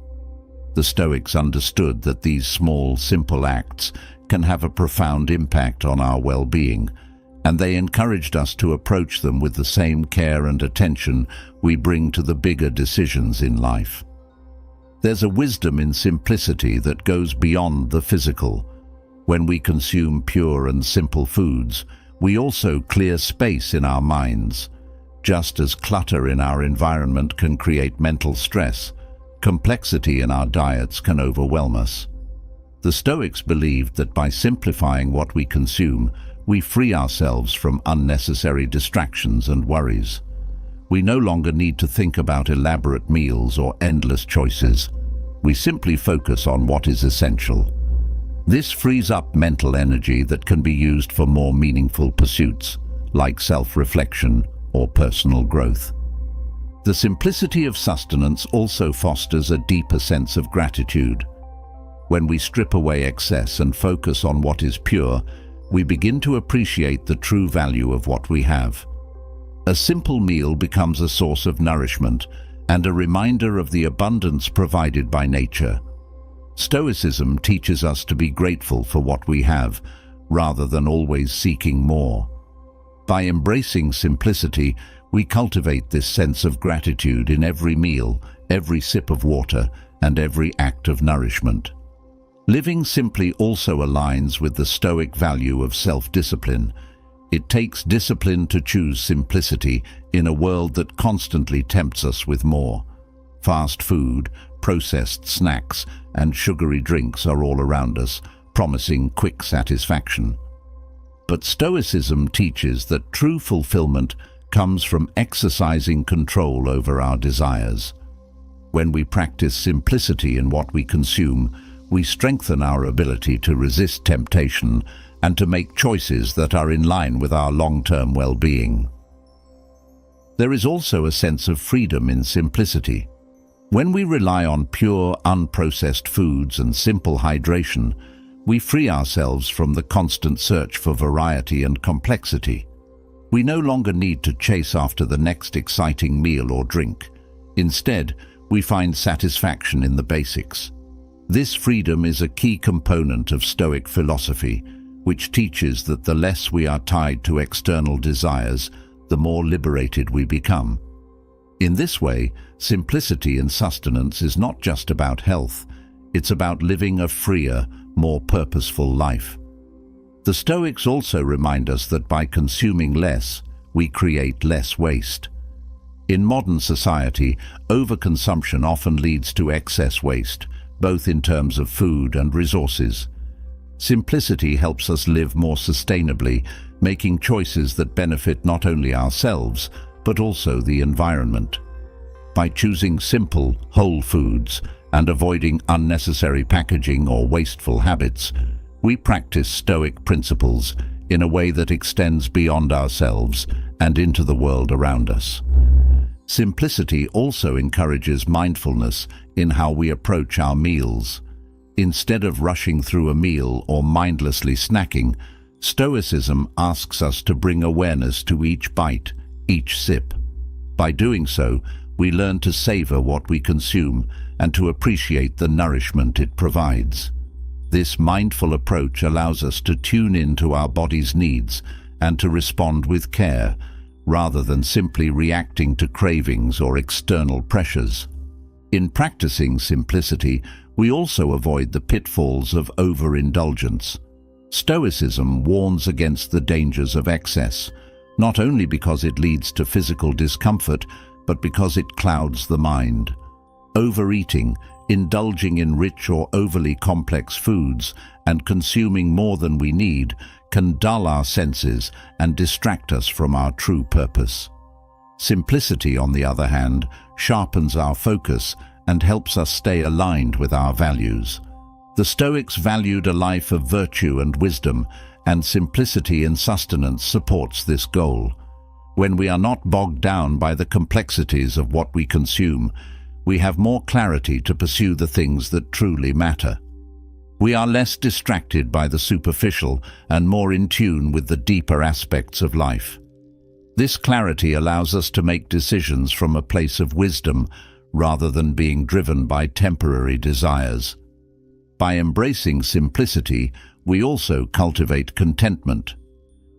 The Stoics understood that these small, simple acts can have a profound impact on our well-being, and they encouraged us to approach them with the same care and attention we bring to the bigger decisions in life. There's a wisdom in simplicity that goes beyond the physical. When we consume pure and simple foods, we also clear space in our minds. Just as clutter in our environment can create mental stress, complexity in our diets can overwhelm us. The Stoics believed that by simplifying what we consume, we free ourselves from unnecessary distractions and worries. We no longer need to think about elaborate meals or endless choices. We simply focus on what is essential. This frees up mental energy that can be used for more meaningful pursuits, like self-reflection or personal growth. The simplicity of sustenance also fosters a deeper sense of gratitude. When we strip away excess and focus on what is pure, we begin to appreciate the true value of what we have. A simple meal becomes a source of nourishment and a reminder of the abundance provided by nature. Stoicism teaches us to be grateful for what we have, rather than always seeking more. By embracing simplicity, we cultivate this sense of gratitude in every meal, every sip of water, and every act of nourishment. Living simply also aligns with the Stoic value of self-discipline. It takes discipline to choose simplicity in a world that constantly tempts us with more. Fast food, processed snacks, and sugary drinks are all around us, promising quick satisfaction. But Stoicism teaches that true fulfillment comes from exercising control over our desires. When we practice simplicity in what we consume, we strengthen our ability to resist temptation and to make choices that are in line with our long-term well-being. There is also a sense of freedom in simplicity. When we rely on pure, unprocessed foods and simple hydration, we free ourselves from the constant search for variety and complexity. We no longer need to chase after the next exciting meal or drink. Instead, we find satisfaction in the basics. This freedom is a key component of Stoic philosophy, which teaches that the less we are tied to external desires, the more liberated we become. In this way, simplicity in sustenance is not just about health, it's about living a freer, more purposeful life. The Stoics also remind us that by consuming less, we create less waste. In modern society, overconsumption often leads to excess waste, both in terms of food and resources. Simplicity helps us live more sustainably, making choices that benefit not only ourselves, but also the environment. By choosing simple, whole foods and avoiding unnecessary packaging or wasteful habits, we practice Stoic principles in a way that extends beyond ourselves and into the world around us. Simplicity also encourages mindfulness in how we approach our meals. Instead of rushing through a meal or mindlessly snacking, Stoicism asks us to bring awareness to each bite, each sip. By doing so, we learn to savor what we consume and to appreciate the nourishment it provides. This mindful approach allows us to tune into our body's needs and to respond with care, rather than simply reacting to cravings or external pressures. In practicing simplicity, we also avoid the pitfalls of overindulgence. Stoicism warns against the dangers of excess, not only because it leads to physical discomfort, but because it clouds the mind. Overeating, indulging in rich or overly complex foods, and consuming more than we need can dull our senses and distract us from our true purpose. Simplicity, on the other hand, sharpens our focus and helps us stay aligned with our values. The Stoics valued a life of virtue and wisdom, and simplicity in sustenance supports this goal. When we are not bogged down by the complexities of what we consume, we have more clarity to pursue the things that truly matter. We are less distracted by the superficial and more in tune with the deeper aspects of life. This clarity allows us to make decisions from a place of wisdom rather than being driven by temporary desires. By embracing simplicity, we also cultivate contentment.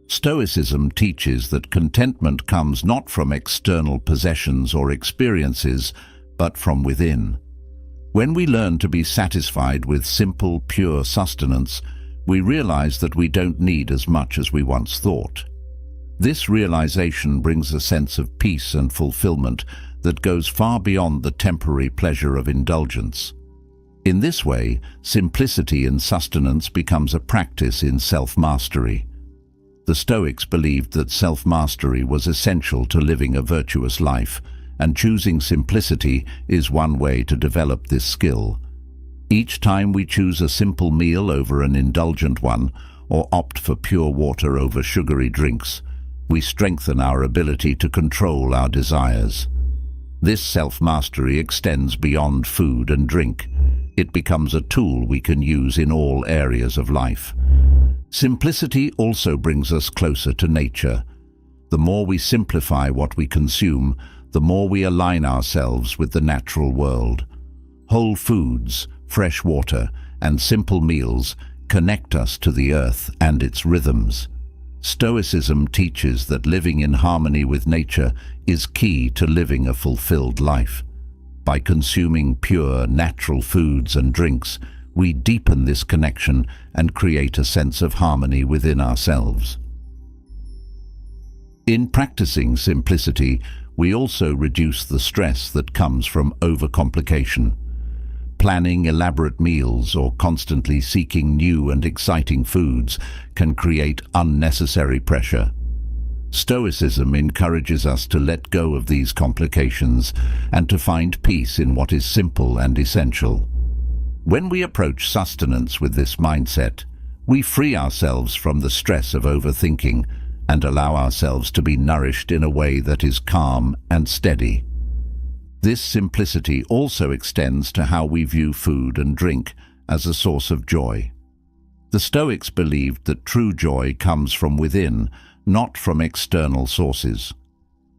Stoicism teaches that contentment comes not from external possessions or experiences, but from within. When we learn to be satisfied with simple, pure sustenance, we realize that we don't need as much as we once thought. This realization brings a sense of peace and fulfillment that goes far beyond the temporary pleasure of indulgence. In this way, simplicity in sustenance becomes a practice in self-mastery. The Stoics believed that self-mastery was essential to living a virtuous life, and choosing simplicity is one way to develop this skill. Each time we choose a simple meal over an indulgent one, or opt for pure water over sugary drinks, we strengthen our ability to control our desires. This self-mastery extends beyond food and drink. It becomes a tool we can use in all areas of life. Simplicity also brings us closer to nature. The more we simplify what we consume, the more we align ourselves with the natural world. Whole foods, fresh water, and simple meals connect us to the earth and its rhythms. Stoicism teaches that living in harmony with nature is key to living a fulfilled life. By consuming pure, natural foods and drinks, we deepen this connection and create a sense of harmony within ourselves. In practicing simplicity, we also reduce the stress that comes from overcomplication. Planning elaborate meals or constantly seeking new and exciting foods can create unnecessary pressure. Stoicism encourages us to let go of these complications and to find peace in what is simple and essential. When we approach sustenance with this mindset, we free ourselves from the stress of overthinking and allow ourselves to be nourished in a way that is calm and steady. This simplicity also extends to how we view food and drink as a source of joy. The Stoics believed that true joy comes from within, not from external sources.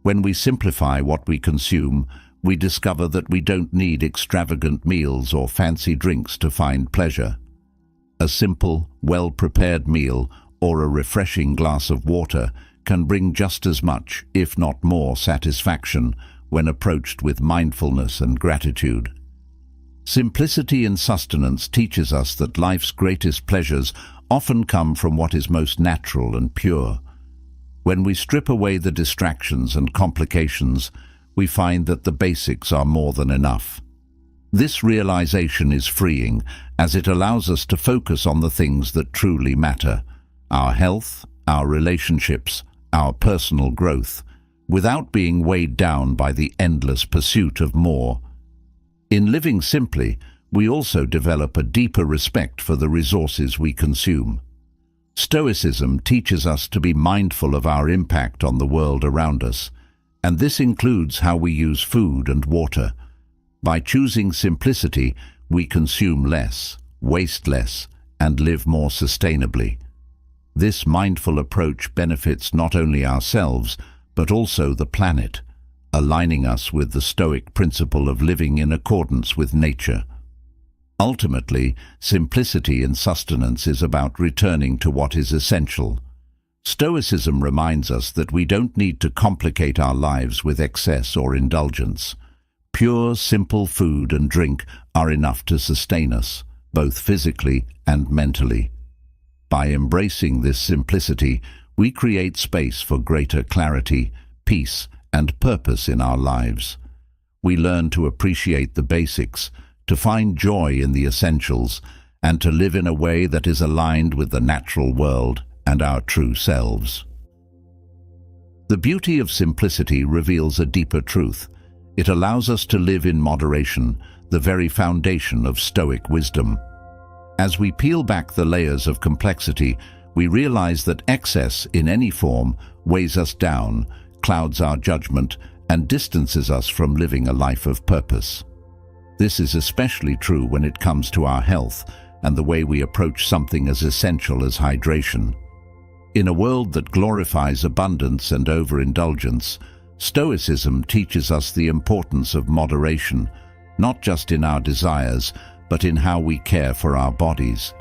When we simplify what we consume, we discover that we don't need extravagant meals or fancy drinks to find pleasure. A simple, well-prepared meal or a refreshing glass of water can bring just as much, if not more, satisfaction when approached with mindfulness and gratitude. Simplicity in sustenance teaches us that life's greatest pleasures often come from what is most natural and pure. When we strip away the distractions and complications, we find that the basics are more than enough. This realization is freeing, as it allows us to focus on the things that truly matter: our health, our relationships, our personal growth, without being weighed down by the endless pursuit of more. In living simply, we also develop a deeper respect for the resources we consume. Stoicism teaches us to be mindful of our impact on the world around us, and this includes how we use food and water. By choosing simplicity, we consume less, waste less, and live more sustainably. This mindful approach benefits not only ourselves, but also the planet, aligning us with the Stoic principle of living in accordance with nature. Ultimately, simplicity in sustenance is about returning to what is essential. Stoicism reminds us that we don't need to complicate our lives with excess or indulgence. Pure, simple food and drink are enough to sustain us, both physically and mentally. By embracing this simplicity, we create space for greater clarity, peace, and purpose in our lives. We learn to appreciate the basics, to find joy in the essentials, and to live in a way that is aligned with the natural world and our true selves. The beauty of simplicity reveals a deeper truth. It allows us to live in moderation, the very foundation of Stoic wisdom. As we peel back the layers of complexity, we realize that excess in any form weighs us down, clouds our judgment, and distances us from living a life of purpose. This is especially true when it comes to our health and the way we approach something as essential as hydration. In a world that glorifies abundance and overindulgence, Stoicism teaches us the importance of moderation, not just in our desires, but in how we care for our bodies.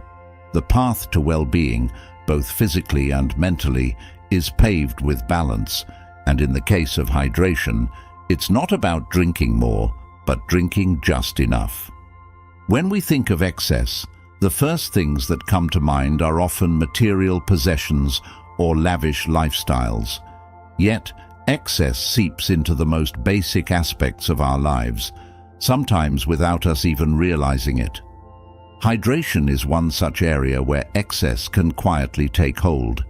The path to well-being, both physically and mentally, is paved with balance, and in the case of hydration, it's not about drinking more, but drinking just enough. When we think of excess, the first things that come to mind are often material possessions or lavish lifestyles. Yet, excess seeps into the most basic aspects of our lives, sometimes without us even realizing it. Hydration is one such area where excess can quietly take hold.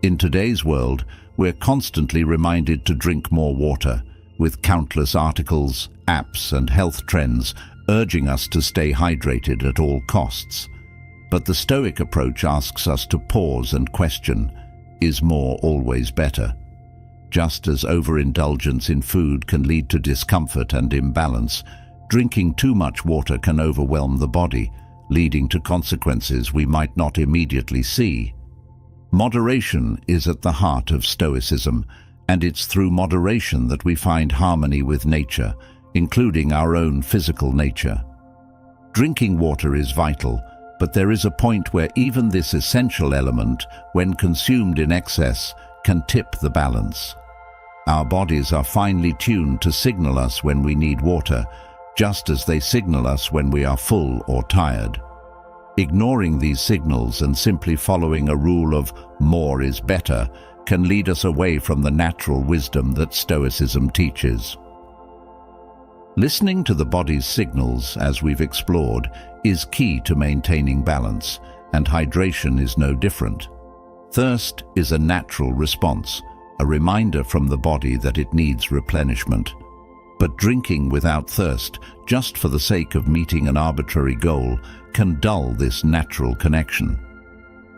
In today's world, we're constantly reminded to drink more water, with countless articles, apps, and health trends urging us to stay hydrated at all costs. But the Stoic approach asks us to pause and question, is more always better? Just as overindulgence in food can lead to discomfort and imbalance, drinking too much water can overwhelm the body, leading to consequences we might not immediately see. Moderation is at the heart of Stoicism, and it's through moderation that we find harmony with nature, including our own physical nature. Drinking water is vital, but there is a point where even this essential element, when consumed in excess, can tip the balance. Our bodies are finely tuned to signal us when we need water, just as they signal us when we are full or tired. Ignoring these signals and simply following a rule of more is better can lead us away from the natural wisdom that Stoicism teaches. Listening to the body's signals, as we've explored, is key to maintaining balance, and hydration is no different. Thirst is a natural response, a reminder from the body that it needs replenishment. But drinking without thirst, just for the sake of meeting an arbitrary goal, can dull this natural connection.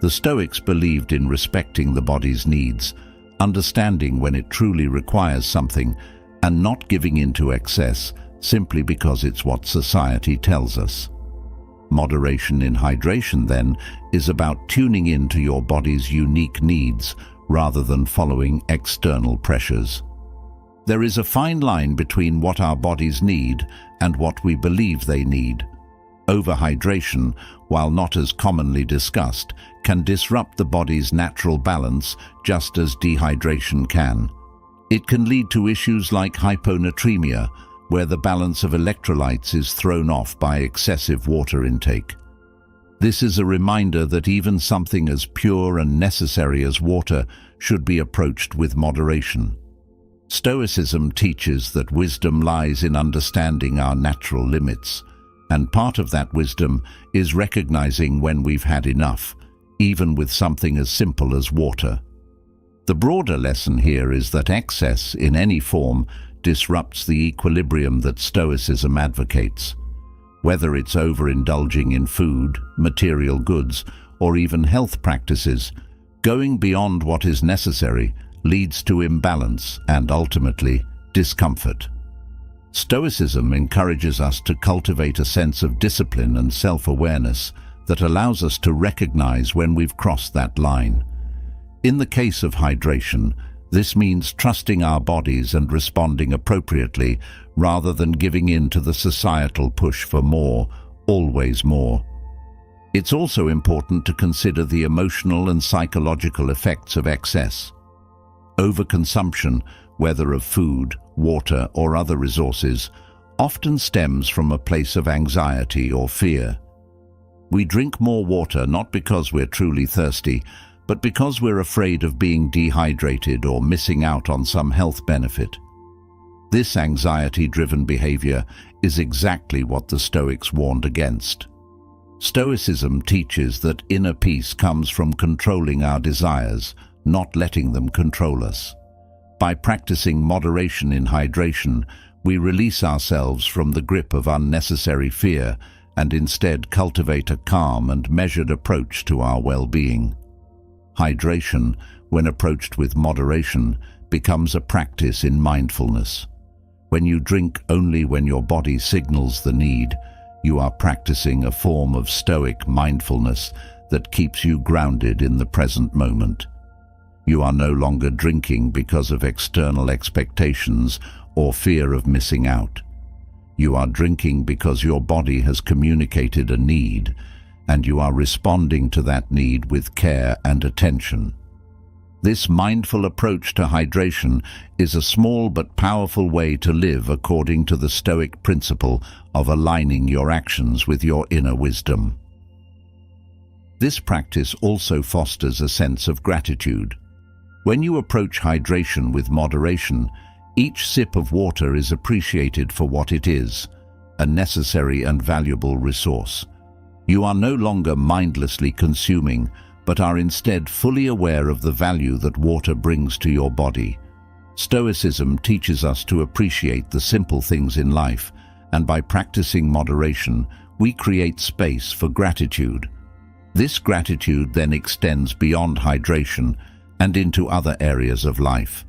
The Stoics believed in respecting the body's needs, understanding when it truly requires something, and not giving in to excess simply because it's what society tells us. Moderation in hydration, then, is about tuning in to your body's unique needs rather than following external pressures. There is a fine line between what our bodies need and what we believe they need. Overhydration, while not as commonly discussed, can disrupt the body's natural balance just as dehydration can. It can lead to issues like hyponatremia, where the balance of electrolytes is thrown off by excessive water intake. This is a reminder that even something as pure and necessary as water should be approached with moderation. Stoicism teaches that wisdom lies in understanding our natural limits, and part of that wisdom is recognizing when we've had enough, even with something as simple as water. The broader lesson here is that excess, in any form, disrupts the equilibrium that Stoicism advocates. Whether it's overindulging in food, material goods, or even health practices, going beyond what is necessary leads to imbalance and ultimately discomfort. Stoicism encourages us to cultivate a sense of discipline and self-awareness that allows us to recognize when we've crossed that line. In the case of hydration, this means trusting our bodies and responding appropriately rather than giving in to the societal push for more, always more. It's also important to consider the emotional and psychological effects of excess. Overconsumption, whether of food, water, or other resources, often stems from a place of anxiety or fear. We drink more water not because we're truly thirsty, but because we're afraid of being dehydrated or missing out on some health benefit. This anxiety-driven behavior is exactly what the Stoics warned against. Stoicism teaches that inner peace comes from controlling our desires, not letting them control us. By practicing moderation in hydration, we release ourselves from the grip of unnecessary fear and instead cultivate a calm and measured approach to our well-being. Hydration, when approached with moderation, becomes a practice in mindfulness. When you drink only when your body signals the need, you are practicing a form of Stoic mindfulness that keeps you grounded in the present moment. You are no longer drinking because of external expectations or fear of missing out. You are drinking because your body has communicated a need, and you are responding to that need with care and attention. This mindful approach to hydration is a small but powerful way to live according to the Stoic principle of aligning your actions with your inner wisdom. This practice also fosters a sense of gratitude. When you approach hydration with moderation, each sip of water is appreciated for what it is, a necessary and valuable resource. You are no longer mindlessly consuming, but are instead fully aware of the value that water brings to your body. Stoicism teaches us to appreciate the simple things in life, and by practicing moderation, we create space for gratitude. This gratitude then extends beyond hydration and into other areas of life,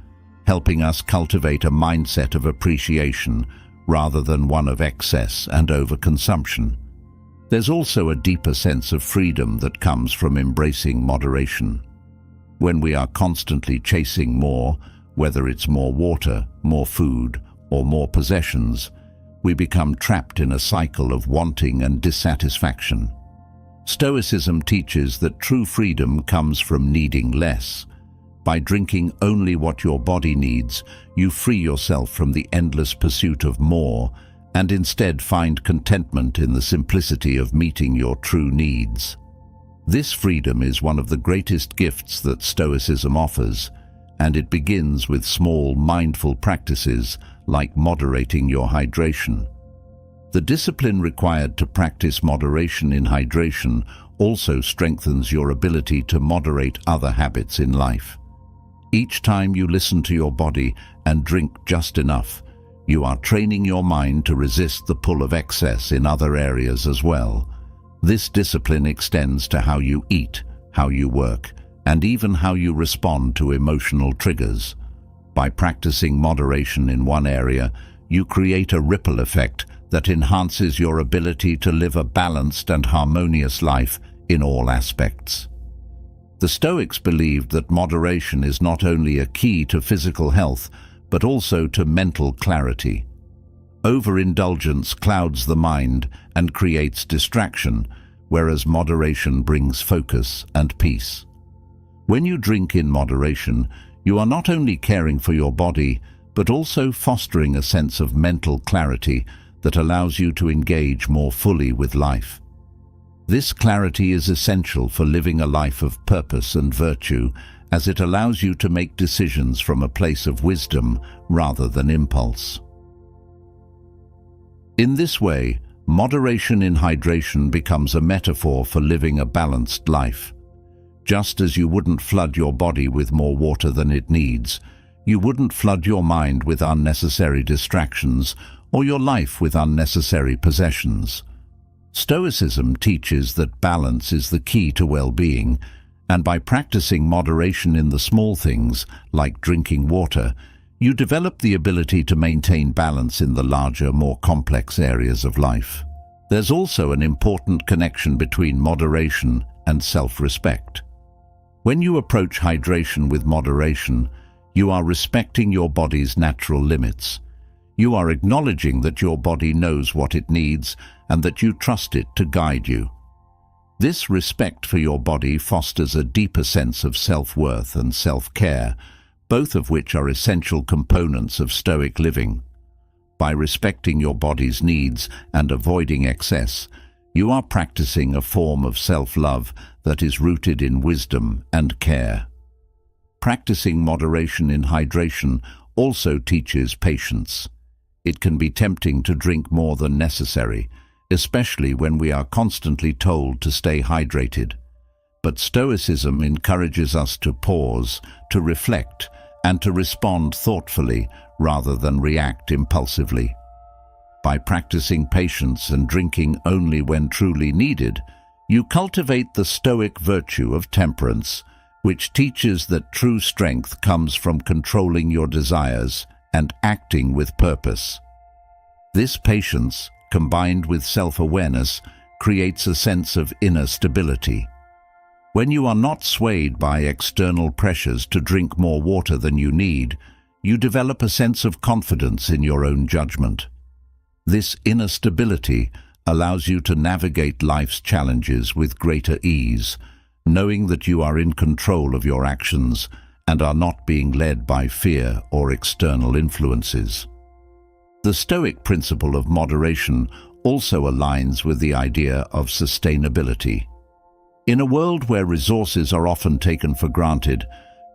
helping us cultivate a mindset of appreciation rather than one of excess and overconsumption. There's also a deeper sense of freedom that comes from embracing moderation. When we are constantly chasing more, whether it's more water, more food, or more possessions, we become trapped in a cycle of wanting and dissatisfaction. Stoicism teaches that true freedom comes from needing less. By drinking only what your body needs, you free yourself from the endless pursuit of more and instead find contentment in the simplicity of meeting your true needs. This freedom is one of the greatest gifts that Stoicism offers, and it begins with small, mindful practices like moderating your hydration. The discipline required to practice moderation in hydration also strengthens your ability to moderate other habits in life. Each time you listen to your body and drink just enough, you are training your mind to resist the pull of excess in other areas as well. This discipline extends to how you eat, how you work, and even how you respond to emotional triggers. By practicing moderation in one area, you create a ripple effect that enhances your ability to live a balanced and harmonious life in all aspects. The Stoics believed that moderation is not only a key to physical health, but also to mental clarity. Overindulgence clouds the mind and creates distraction, whereas moderation brings focus and peace. When you drink in moderation, you are not only caring for your body, but also fostering a sense of mental clarity that allows you to engage more fully with life. This clarity is essential for living a life of purpose and virtue, as it allows you to make decisions from a place of wisdom rather than impulse. In this way, moderation in hydration becomes a metaphor for living a balanced life. Just as you wouldn't flood your body with more water than it needs, you wouldn't flood your mind with unnecessary distractions or your life with unnecessary possessions. Stoicism teaches that balance is the key to well-being, and by practicing moderation in the small things, like drinking water, you develop the ability to maintain balance in the larger, more complex areas of life. There's also an important connection between moderation and self-respect. When you approach hydration with moderation, you are respecting your body's natural limits. You are acknowledging that your body knows what it needs and that you trust it to guide you. This respect for your body fosters a deeper sense of self-worth and self-care, both of which are essential components of Stoic living. By respecting your body's needs and avoiding excess, you are practicing a form of self-love that is rooted in wisdom and care. Practicing moderation in hydration also teaches patience. It can be tempting to drink more than necessary, especially when we are constantly told to stay hydrated. But Stoicism encourages us to pause, to reflect, and to respond thoughtfully rather than react impulsively. By practicing patience and drinking only when truly needed, you cultivate the Stoic virtue of temperance, which teaches that true strength comes from controlling your desires and acting with purpose. This patience, combined with self-awareness, creates a sense of inner stability. When you are not swayed by external pressures to drink more water than you need, you develop a sense of confidence in your own judgment. This inner stability allows you to navigate life's challenges with greater ease, knowing that you are in control of your actions and are not being led by fear or external influences. The Stoic principle of moderation also aligns with the idea of sustainability. In a world where resources are often taken for granted,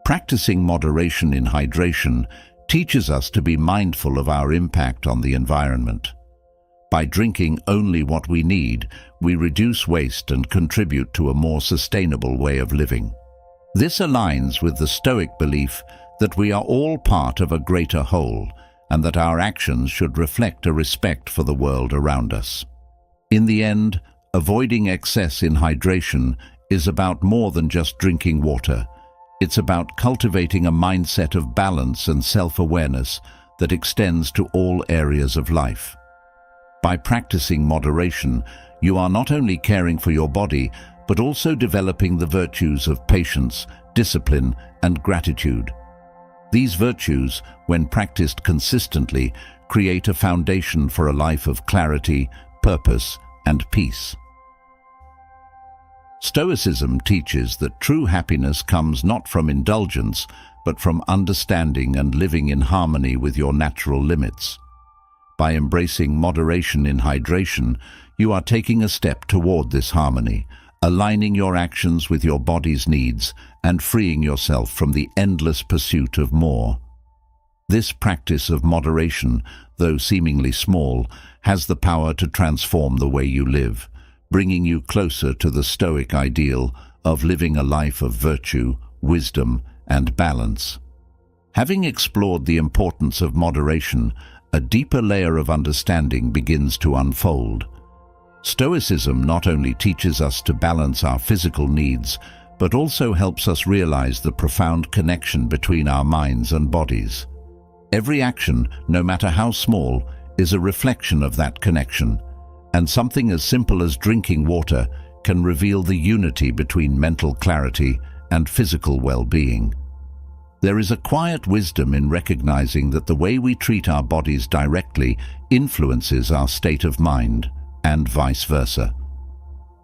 practicing moderation in hydration teaches us to be mindful of our impact on the environment. By drinking only what we need, we reduce waste and contribute to a more sustainable way of living. This aligns with the Stoic belief that we are all part of a greater whole and that our actions should reflect a respect for the world around us. In the end, avoiding excess in hydration is about more than just drinking water. It's about cultivating a mindset of balance and self-awareness that extends to all areas of life. By practicing moderation, you are not only caring for your body, but also developing the virtues of patience, discipline, and gratitude. These virtues, when practiced consistently, create a foundation for a life of clarity, purpose, and peace. Stoicism teaches that true happiness comes not from indulgence, but from understanding and living in harmony with your natural limits. By embracing moderation in hydration, you are taking a step toward this harmony, aligning your actions with your body's needs and freeing yourself from the endless pursuit of more. This practice of moderation, though seemingly small, has the power to transform the way you live, bringing you closer to the Stoic ideal of living a life of virtue, wisdom, and balance. Having explored the importance of moderation, a deeper layer of understanding begins to unfold. Stoicism not only teaches us to balance our physical needs, but also helps us realize the profound connection between our minds and bodies. Every action, no matter how small, is a reflection of that connection, and something as simple as drinking water can reveal the unity between mental clarity and physical well-being. There is a quiet wisdom in recognizing that the way we treat our bodies directly influences our state of mind, and vice versa.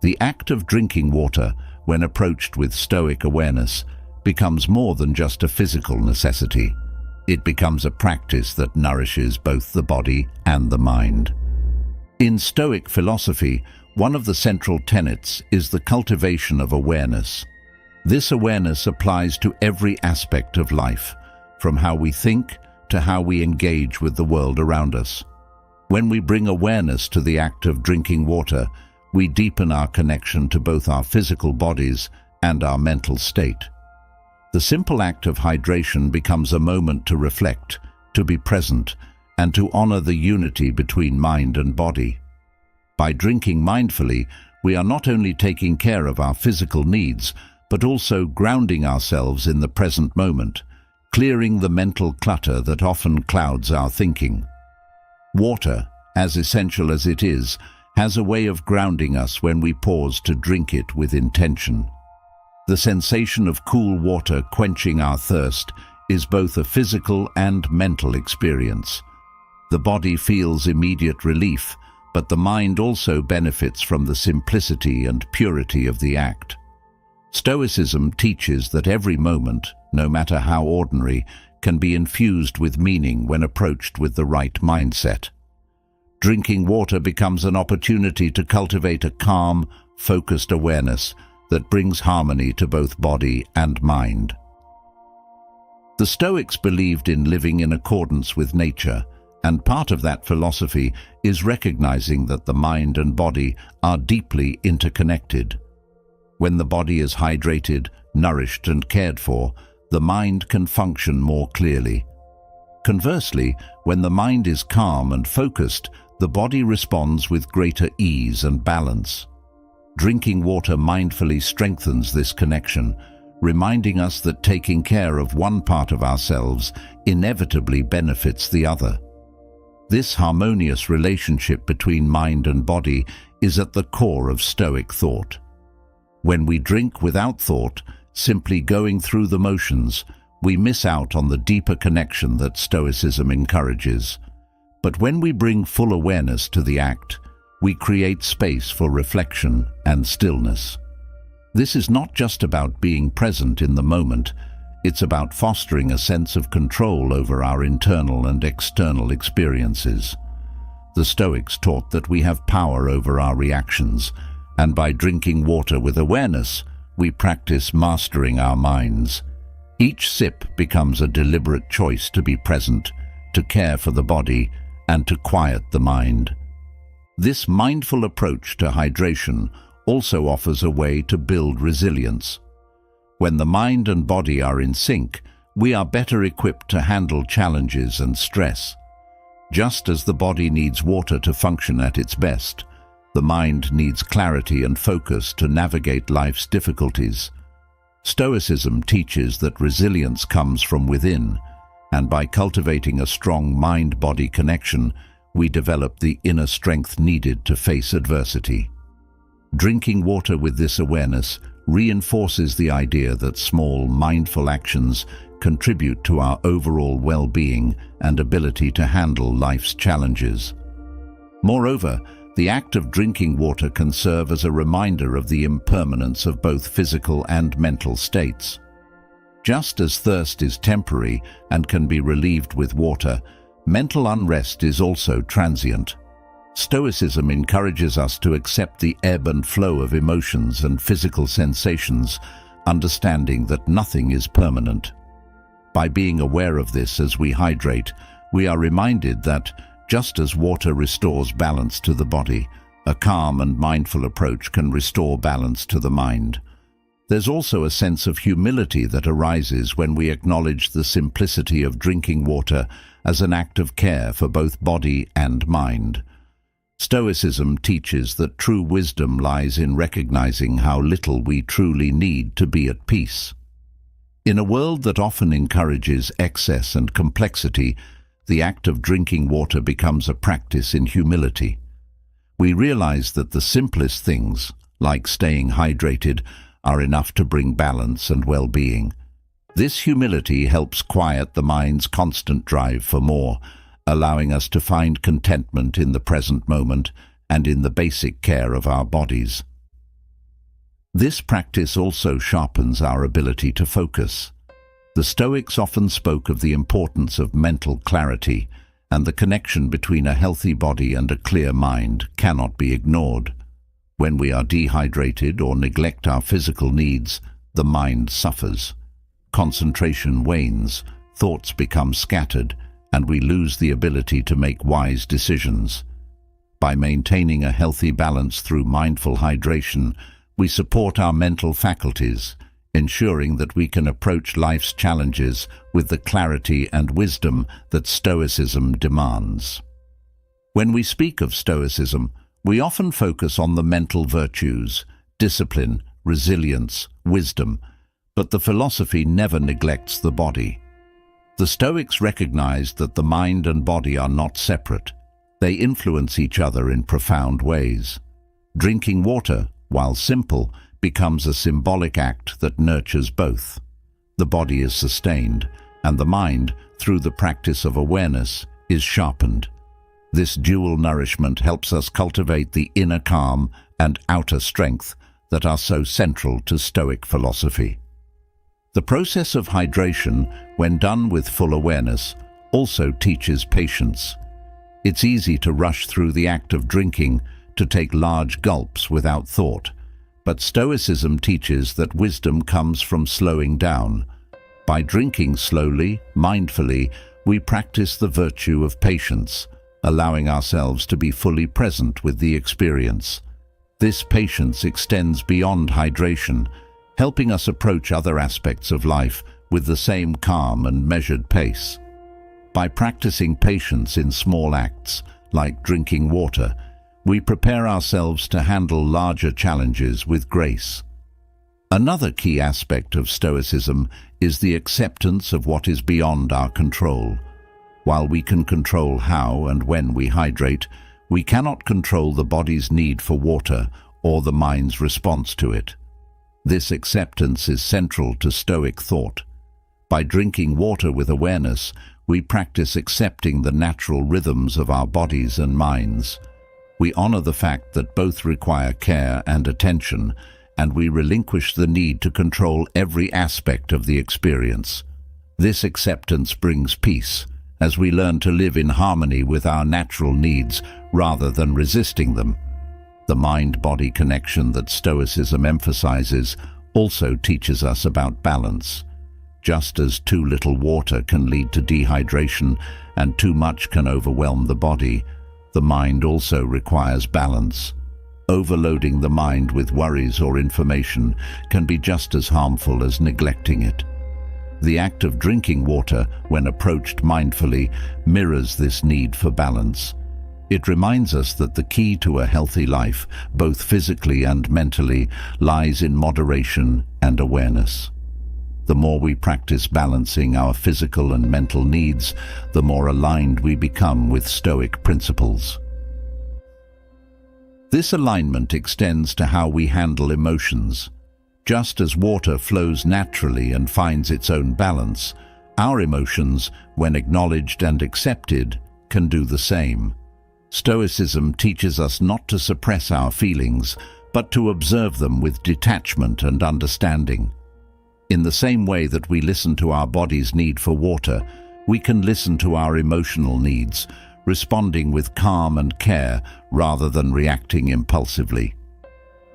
The act of drinking water, when approached with Stoic awareness, becomes more than just a physical necessity. It becomes a practice that nourishes both the body and the mind. In Stoic philosophy, one of the central tenets is the cultivation of awareness. This awareness applies to every aspect of life, from how we think to how we engage with the world around us. When we bring awareness to the act of drinking water, we deepen our connection to both our physical bodies and our mental state. The simple act of hydration becomes a moment to reflect, to be present, and to honor the unity between mind and body. By drinking mindfully, we are not only taking care of our physical needs, but also grounding ourselves in the present moment, clearing the mental clutter that often clouds our thinking. Water, as essential as it is, has a way of grounding us when we pause to drink it with intention. The sensation of cool water quenching our thirst is both a physical and mental experience. The body feels immediate relief, but the mind also benefits from the simplicity and purity of the act. Stoicism teaches that every moment, no matter how ordinary, can be infused with meaning when approached with the right mindset. Drinking water becomes an opportunity to cultivate a calm, focused awareness that brings harmony to both body and mind. The Stoics believed in living in accordance with nature, and part of that philosophy is recognizing that the mind and body are deeply interconnected. When the body is hydrated, nourished, and cared for, the mind can function more clearly. Conversely, when the mind is calm and focused, the body responds with greater ease and balance. Drinking water mindfully strengthens this connection, reminding us that taking care of one part of ourselves inevitably benefits the other. This harmonious relationship between mind and body is at the core of Stoic thought. When we drink without thought, simply going through the motions, we miss out on the deeper connection that Stoicism encourages. But when we bring full awareness to the act, we create space for reflection and stillness. This is not just about being present in the moment, it's about fostering a sense of control over our internal and external experiences. The Stoics taught that we have power over our reactions, and by drinking water with awareness, we practice mastering our minds. Each sip becomes a deliberate choice to be present, to care for the body, and to quiet the mind. This mindful approach to hydration also offers a way to build resilience. When the mind and body are in sync, we are better equipped to handle challenges and stress. Just as the body needs water to function at its best, the mind needs clarity and focus to navigate life's difficulties. Stoicism teaches that resilience comes from within, and by cultivating a strong mind-body connection, we develop the inner strength needed to face adversity. Drinking water with this awareness reinforces the idea that small, mindful actions contribute to our overall well-being and ability to handle life's challenges. Moreover, the act of drinking water can serve as a reminder of the impermanence of both physical and mental states. Just as thirst is temporary and can be relieved with water, mental unrest is also transient. Stoicism encourages us to accept the ebb and flow of emotions and physical sensations, understanding that nothing is permanent. By being aware of this as we hydrate, we are reminded that, just as water restores balance to the body, a calm and mindful approach can restore balance to the mind. There's also a sense of humility that arises when we acknowledge the simplicity of drinking water as an act of care for both body and mind. Stoicism teaches that true wisdom lies in recognizing how little we truly need to be at peace. In a world that often encourages excess and complexity, the act of drinking water becomes a practice in humility. We realize that the simplest things, like staying hydrated, are enough to bring balance and well-being. This humility helps quiet the mind's constant drive for more, allowing us to find contentment in the present moment and in the basic care of our bodies. This practice also sharpens our ability to focus. The Stoics often spoke of the importance of mental clarity, and the connection between a healthy body and a clear mind cannot be ignored. When we are dehydrated or neglect our physical needs, the mind suffers. Concentration wanes, thoughts become scattered, and we lose the ability to make wise decisions. By maintaining a healthy balance through mindful hydration, we support our mental faculties, ensuring that we can approach life's challenges with the clarity and wisdom that Stoicism demands. When we speak of Stoicism, we often focus on the mental virtues, discipline, resilience, wisdom, but the philosophy never neglects the body. The Stoics recognized that the mind and body are not separate. They influence each other in profound ways. Drinking water, while simple, becomes a symbolic act that nurtures both. The body is sustained, and the mind, through the practice of awareness, is sharpened. This dual nourishment helps us cultivate the inner calm and outer strength that are so central to Stoic philosophy. The process of hydration, when done with full awareness, also teaches patience. It's easy to rush through the act of drinking, to take large gulps without thought. But Stoicism teaches that wisdom comes from slowing down. By drinking slowly, mindfully, we practice the virtue of patience, allowing ourselves to be fully present with the experience. This patience extends beyond hydration, helping us approach other aspects of life with the same calm and measured pace. By practicing patience in small acts, like drinking water, we prepare ourselves to handle larger challenges with grace. Another key aspect of Stoicism is the acceptance of what is beyond our control. While we can control how and when we hydrate, we cannot control the body's need for water or the mind's response to it. This acceptance is central to Stoic thought. By drinking water with awareness, we practice accepting the natural rhythms of our bodies and minds. We honor the fact that both require care and attention, and we relinquish the need to control every aspect of the experience. This acceptance brings peace, as we learn to live in harmony with our natural needs rather than resisting them. The mind-body connection that Stoicism emphasizes also teaches us about balance. Just as too little water can lead to dehydration and too much can overwhelm the body, the mind also requires balance. Overloading the mind with worries or information can be just as harmful as neglecting it. The act of drinking water, when approached mindfully, mirrors this need for balance. It reminds us that the key to a healthy life, both physically and mentally, lies in moderation and awareness. The more we practice balancing our physical and mental needs, the more aligned we become with Stoic principles. This alignment extends to how we handle emotions. Just as water flows naturally and finds its own balance, our emotions, when acknowledged and accepted, can do the same. Stoicism teaches us not to suppress our feelings, but to observe them with detachment and understanding. In the same way that we listen to our body's need for water, we can listen to our emotional needs, responding with calm and care rather than reacting impulsively.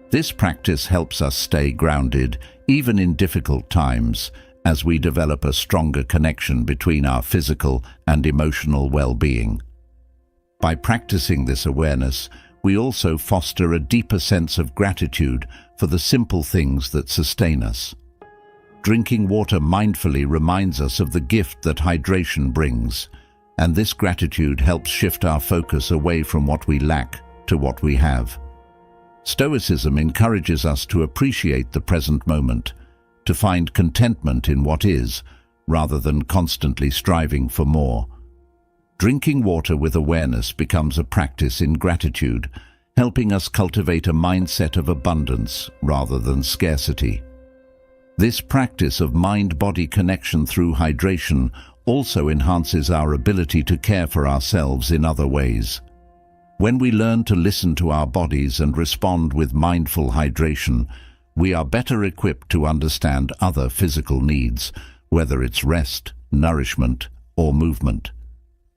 This practice helps us stay grounded, even in difficult times, as we develop a stronger connection between our physical and emotional well-being. By practicing this awareness, we also foster a deeper sense of gratitude for the simple things that sustain us. Drinking water mindfully reminds us of the gift that hydration brings, and this gratitude helps shift our focus away from what we lack to what we have. Stoicism encourages us to appreciate the present moment, to find contentment in what is, rather than constantly striving for more. Drinking water with awareness becomes a practice in gratitude, helping us cultivate a mindset of abundance rather than scarcity. This practice of mind-body connection through hydration also enhances our ability to care for ourselves in other ways. When we learn to listen to our bodies and respond with mindful hydration, we are better equipped to understand other physical needs, whether it's rest, nourishment, or movement.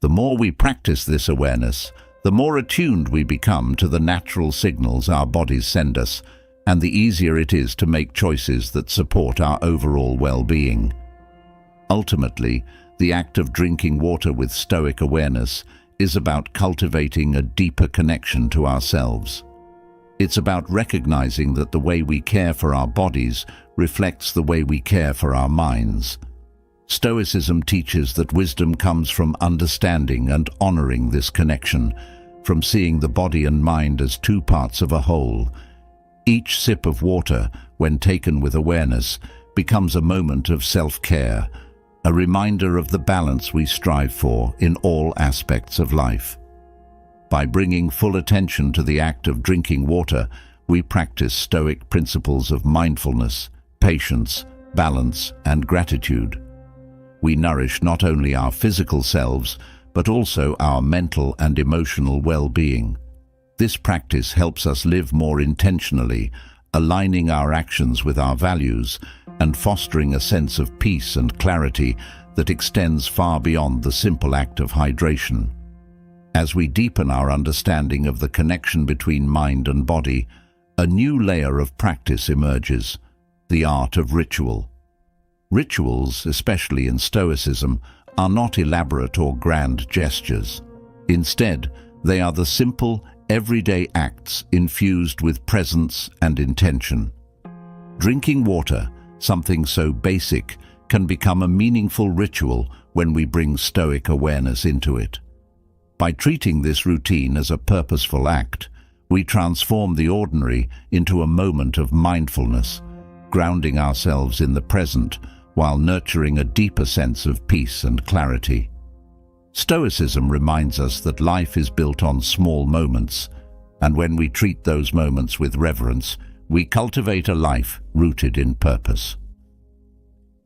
The more we practice this awareness, the more attuned we become to the natural signals our bodies send us, and the easier it is to make choices that support our overall well-being. Ultimately, the act of drinking water with Stoic awareness is about cultivating a deeper connection to ourselves. It's about recognizing that the way we care for our bodies reflects the way we care for our minds. Stoicism teaches that wisdom comes from understanding and honoring this connection, from seeing the body and mind as two parts of a whole. Each sip of water, when taken with awareness, becomes a moment of self-care, a reminder of the balance we strive for in all aspects of life. By bringing full attention to the act of drinking water, we practice Stoic principles of mindfulness, patience, balance, and gratitude. We nourish not only our physical selves, but also our mental and emotional well-being. This practice helps us live more intentionally, aligning our actions with our values and fostering a sense of peace and clarity that extends far beyond the simple act of hydration. As we deepen our understanding of the connection between mind and body, a new layer of practice emerges, the art of ritual. Rituals, especially in Stoicism, are not elaborate or grand gestures. Instead, they are the simple, everyday acts infused with presence and intention. Drinking water, something so basic, can become a meaningful ritual when we bring Stoic awareness into it. By treating this routine as a purposeful act, we transform the ordinary into a moment of mindfulness, grounding ourselves in the present while nurturing a deeper sense of peace and clarity. Stoicism reminds us that life is built on small moments, and when we treat those moments with reverence, we cultivate a life rooted in purpose.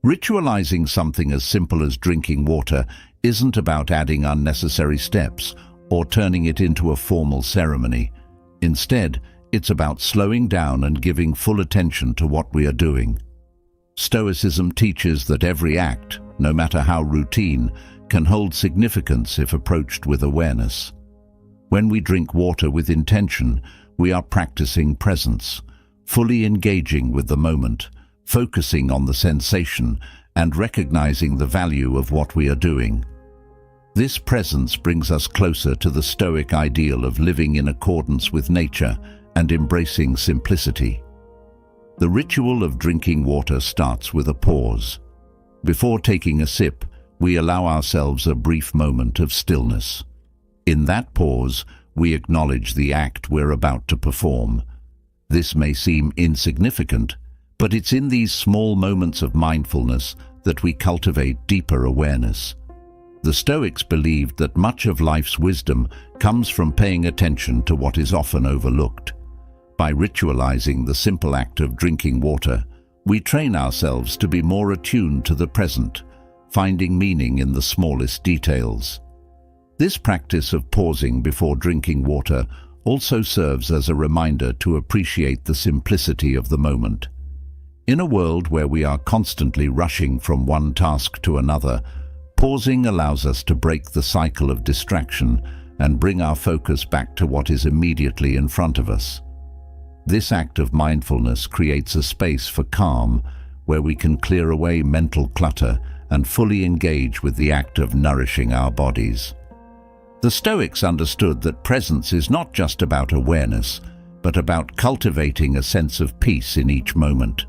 Ritualizing something as simple as drinking water isn't about adding unnecessary steps or turning it into a formal ceremony. Instead, it's about slowing down and giving full attention to what we are doing. Stoicism teaches that every act, no matter how routine, can hold significance if approached with awareness. When we drink water with intention, we are practicing presence, fully engaging with the moment, focusing on the sensation, and recognizing the value of what we are doing. This presence brings us closer to the Stoic ideal of living in accordance with nature and embracing simplicity. The ritual of drinking water starts with a pause. Before taking a sip, we allow ourselves a brief moment of stillness. In that pause, we acknowledge the act we're about to perform. This may seem insignificant, but it's in these small moments of mindfulness that we cultivate deeper awareness. The Stoics believed that much of life's wisdom comes from paying attention to what is often overlooked. By ritualizing the simple act of drinking water, we train ourselves to be more attuned to the present, finding meaning in the smallest details. This practice of pausing before drinking water also serves as a reminder to appreciate the simplicity of the moment. In a world where we are constantly rushing from one task to another, pausing allows us to break the cycle of distraction and bring our focus back to what is immediately in front of us. This act of mindfulness creates a space for calm, where we can clear away mental clutter and fully engage with the act of nourishing our bodies. The Stoics understood that presence is not just about awareness, but about cultivating a sense of peace in each moment.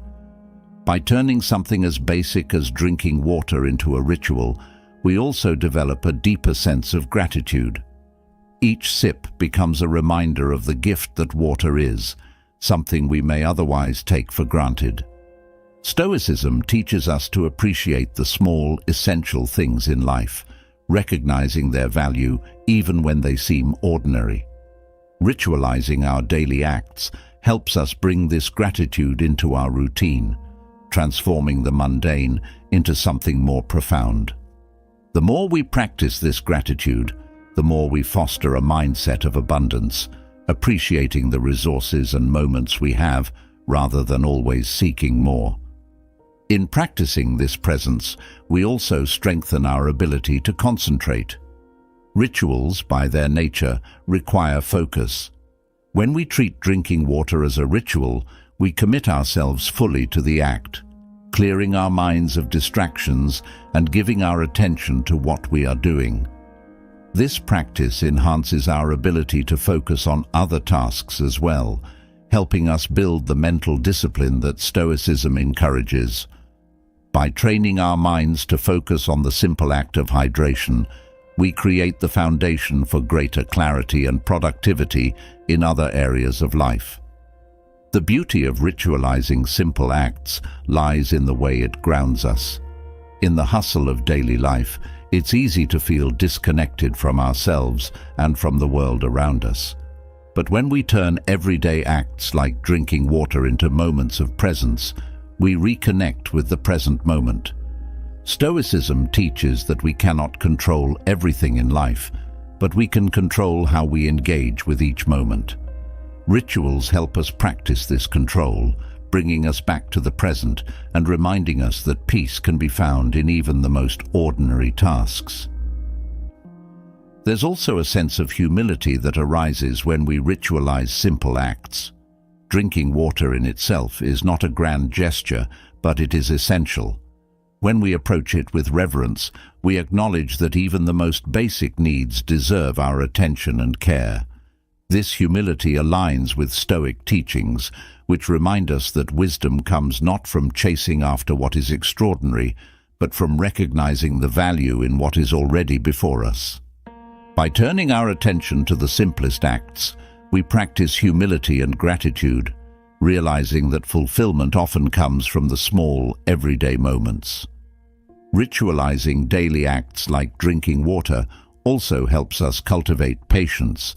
By turning something as basic as drinking water into a ritual, we also develop a deeper sense of gratitude. Each sip becomes a reminder of the gift that water is, something we may otherwise take for granted. Stoicism teaches us to appreciate the small, essential things in life, recognizing their value even when they seem ordinary. Ritualizing our daily acts helps us bring this gratitude into our routine, transforming the mundane into something more profound. The more we practice this gratitude, the more we foster a mindset of abundance, appreciating the resources and moments we have rather than always seeking more. In practicing this presence, we also strengthen our ability to concentrate. Rituals, by their nature, require focus. When we treat drinking water as a ritual, we commit ourselves fully to the act, clearing our minds of distractions and giving our attention to what we are doing. This practice enhances our ability to focus on other tasks as well, helping us build the mental discipline that Stoicism encourages. By training our minds to focus on the simple act of hydration, we create the foundation for greater clarity and productivity in other areas of life. The beauty of ritualizing simple acts lies in the way it grounds us. In the hustle of daily life, it's easy to feel disconnected from ourselves and from the world around us. But when we turn everyday acts like drinking water into moments of presence, we reconnect with the present moment. Stoicism teaches that we cannot control everything in life, but we can control how we engage with each moment. Rituals help us practice this control, bringing us back to the present and reminding us that peace can be found in even the most ordinary tasks. There's also a sense of humility that arises when we ritualize simple acts. Drinking water in itself is not a grand gesture, but it is essential. When we approach it with reverence, we acknowledge that even the most basic needs deserve our attention and care. This humility aligns with Stoic teachings, which remind us that wisdom comes not from chasing after what is extraordinary, but from recognizing the value in what is already before us. By turning our attention to the simplest acts, we practice humility and gratitude, realizing that fulfillment often comes from the small, everyday moments. Ritualizing daily acts like drinking water also helps us cultivate patience.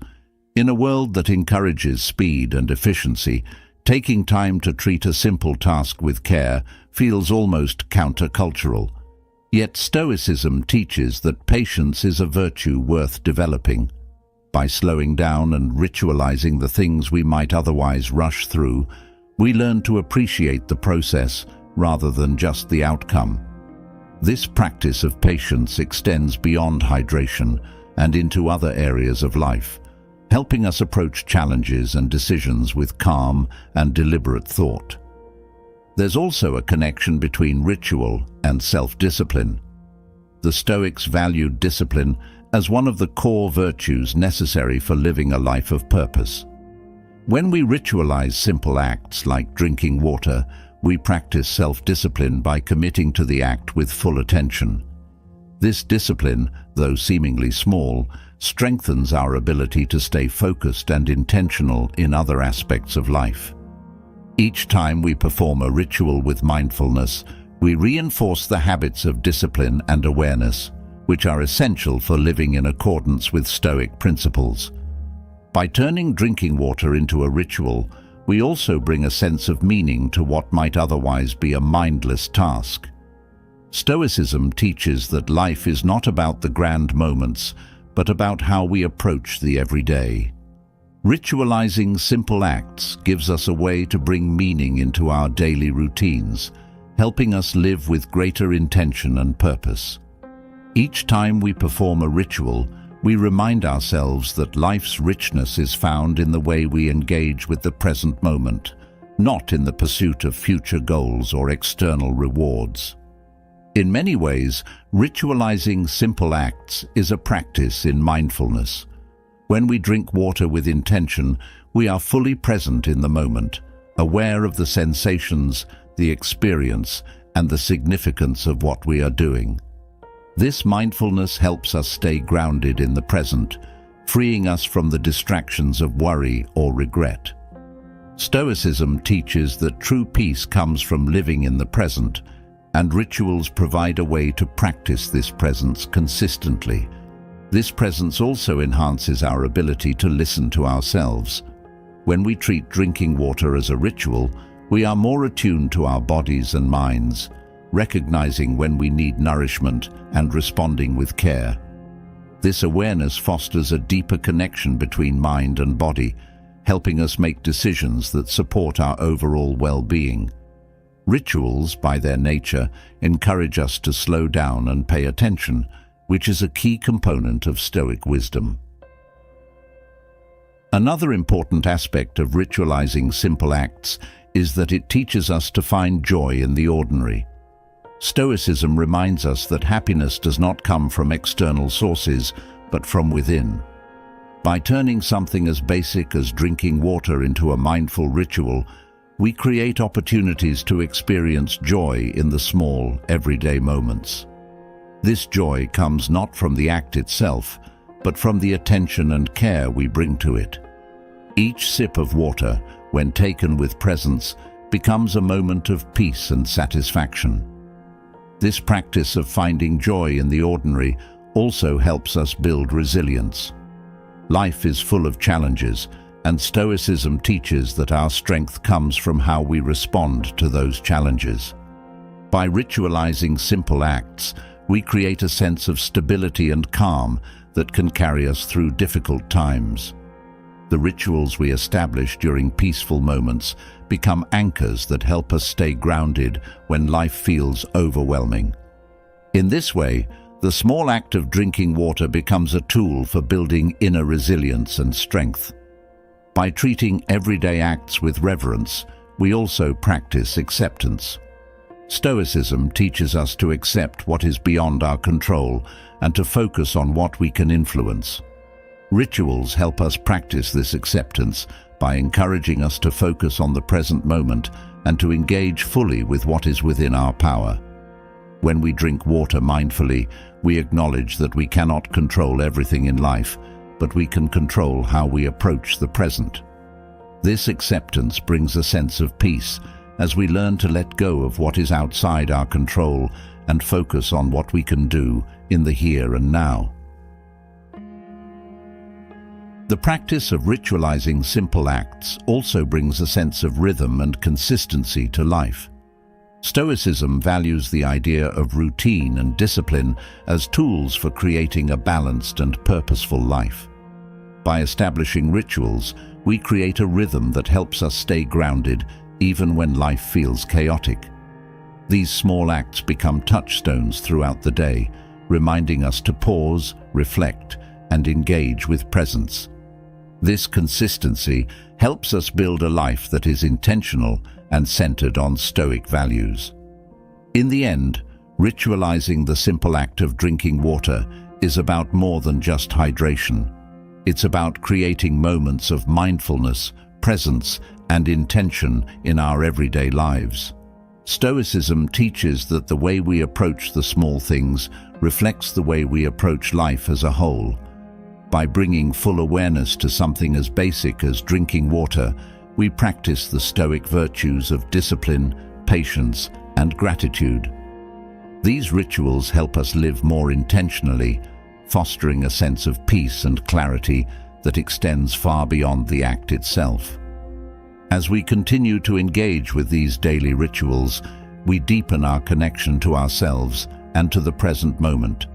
In a world that encourages speed and efficiency, Taking time to treat a simple task with care feels almost countercultural. Yet Stoicism teaches that patience is a virtue worth developing. By slowing down and ritualizing the things we might otherwise rush through, we learn to appreciate the process rather than just the outcome. This practice of patience extends beyond hydration and into other areas of life, helping us approach challenges and decisions with calm and deliberate thought. There's also a connection between ritual and self-discipline. The Stoics valued discipline as one of the core virtues necessary for living a life of purpose. When we ritualize simple acts like drinking water, we practice self-discipline by committing to the act with full attention. This discipline, though seemingly small, strengthens our ability to stay focused and intentional in other aspects of life. Each time we perform a ritual with mindfulness, we reinforce the habits of discipline and awareness, which are essential for living in accordance with Stoic principles. By turning drinking water into a ritual, we also bring a sense of meaning to what might otherwise be a mindless task. Stoicism teaches that life is not about the grand moments, but about how we approach the everyday. Ritualizing simple acts gives us a way to bring meaning into our daily routines, helping us live with greater intention and purpose. Each time we perform a ritual, we remind ourselves that life's richness is found in the way we engage with the present moment, not in the pursuit of future goals or external rewards. In many ways, ritualizing simple acts is a practice in mindfulness. When we drink water with intention, we are fully present in the moment, aware of the sensations, the experience, and the significance of what we are doing. This mindfulness helps us stay grounded in the present, freeing us from the distractions of worry or regret. Stoicism teaches that true peace comes from living in the present, and rituals provide a way to practice this presence consistently. This presence also enhances our ability to listen to ourselves. When we treat drinking water as a ritual, we are more attuned to our bodies and minds, recognizing when we need nourishment and responding with care. This awareness fosters a deeper connection between mind and body, helping us make decisions that support our overall well-being. Rituals, by their nature, encourage us to slow down and pay attention, which is a key component of Stoic wisdom. Another important aspect of ritualizing simple acts is that it teaches us to find joy in the ordinary. Stoicism reminds us that happiness does not come from external sources, but from within. By turning something as basic as drinking water into a mindful ritual, we create opportunities to experience joy in the small, everyday moments. This joy comes not from the act itself, but from the attention and care we bring to it. Each sip of water, when taken with presence, becomes a moment of peace and satisfaction. This practice of finding joy in the ordinary also helps us build resilience. Life is full of challenges, and Stoicism teaches that our strength comes from how we respond to those challenges. By ritualizing simple acts, we create a sense of stability and calm that can carry us through difficult times. The rituals we establish during peaceful moments become anchors that help us stay grounded when life feels overwhelming. In this way, the small act of drinking water becomes a tool for building inner resilience and strength. By treating everyday acts with reverence, we also practice acceptance. Stoicism teaches us to accept what is beyond our control and to focus on what we can influence. Rituals help us practice this acceptance by encouraging us to focus on the present moment and to engage fully with what is within our power. When we drink water mindfully, we acknowledge that we cannot control everything in life, but we can control how we approach the present. This acceptance brings a sense of peace as we learn to let go of what is outside our control and focus on what we can do in the here and now. The practice of ritualizing simple acts also brings a sense of rhythm and consistency to life. Stoicism values the idea of routine and discipline as tools for creating a balanced and purposeful life. By establishing rituals, we create a rhythm that helps us stay grounded even when life feels chaotic. These small acts become touchstones throughout the day, reminding us to pause, reflect, and engage with presence. This consistency helps us build a life that is intentional and centered on Stoic values. In the end, ritualizing the simple act of drinking water is about more than just hydration. It's about creating moments of mindfulness, presence, and intention in our everyday lives. Stoicism teaches that the way we approach the small things reflects the way we approach life as a whole. By bringing full awareness to something as basic as drinking water, we practice the Stoic virtues of discipline, patience, and gratitude. These rituals help us live more intentionally, fostering a sense of peace and clarity that extends far beyond the act itself. As we continue to engage with these daily rituals, we deepen our connection to ourselves and to the present moment.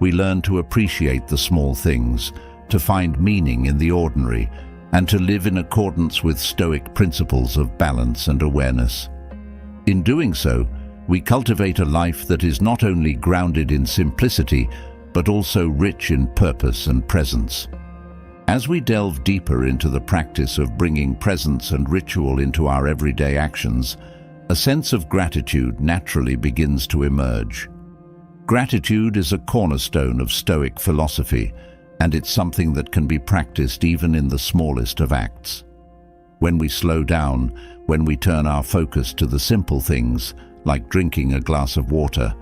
We learn to appreciate the small things, to find meaning in the ordinary, and to live in accordance with Stoic principles of balance and awareness. In doing so, we cultivate a life that is not only grounded in simplicity, but also rich in purpose and presence. As we delve deeper into the practice of bringing presence and ritual into our everyday actions, a sense of gratitude naturally begins to emerge. Gratitude is a cornerstone of Stoic philosophy, and it's something that can be practiced even in the smallest of acts. When we slow down, when we turn our focus to the simple things, like drinking a glass of water,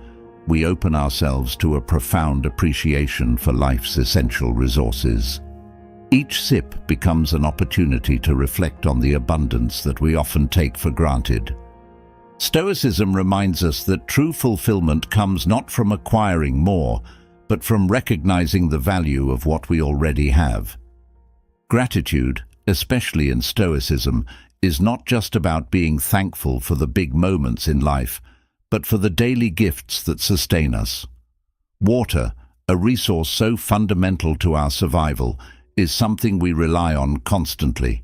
we open ourselves to a profound appreciation for life's essential resources. Each sip becomes an opportunity to reflect on the abundance that we often take for granted. Stoicism reminds us that true fulfillment comes not from acquiring more, but from recognizing the value of what we already have. Gratitude, especially in Stoicism, is not just about being thankful for the big moments in life, but for the daily gifts that sustain us. Water, a resource so fundamental to our survival, is something we rely on constantly.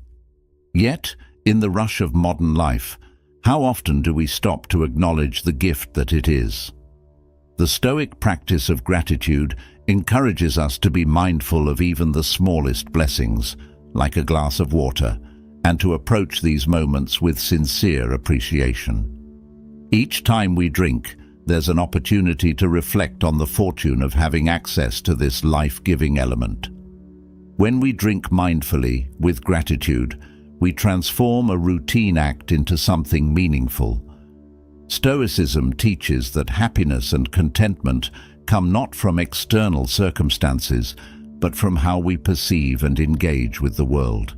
Yet, in the rush of modern life, how often do we stop to acknowledge the gift that it is? The Stoic practice of gratitude encourages us to be mindful of even the smallest blessings, like a glass of water, and to approach these moments with sincere appreciation. Each time we drink, there's an opportunity to reflect on the fortune of having access to this life-giving element. When we drink mindfully, with gratitude, we transform a routine act into something meaningful. Stoicism teaches that happiness and contentment come not from external circumstances, but from how we perceive and engage with the world.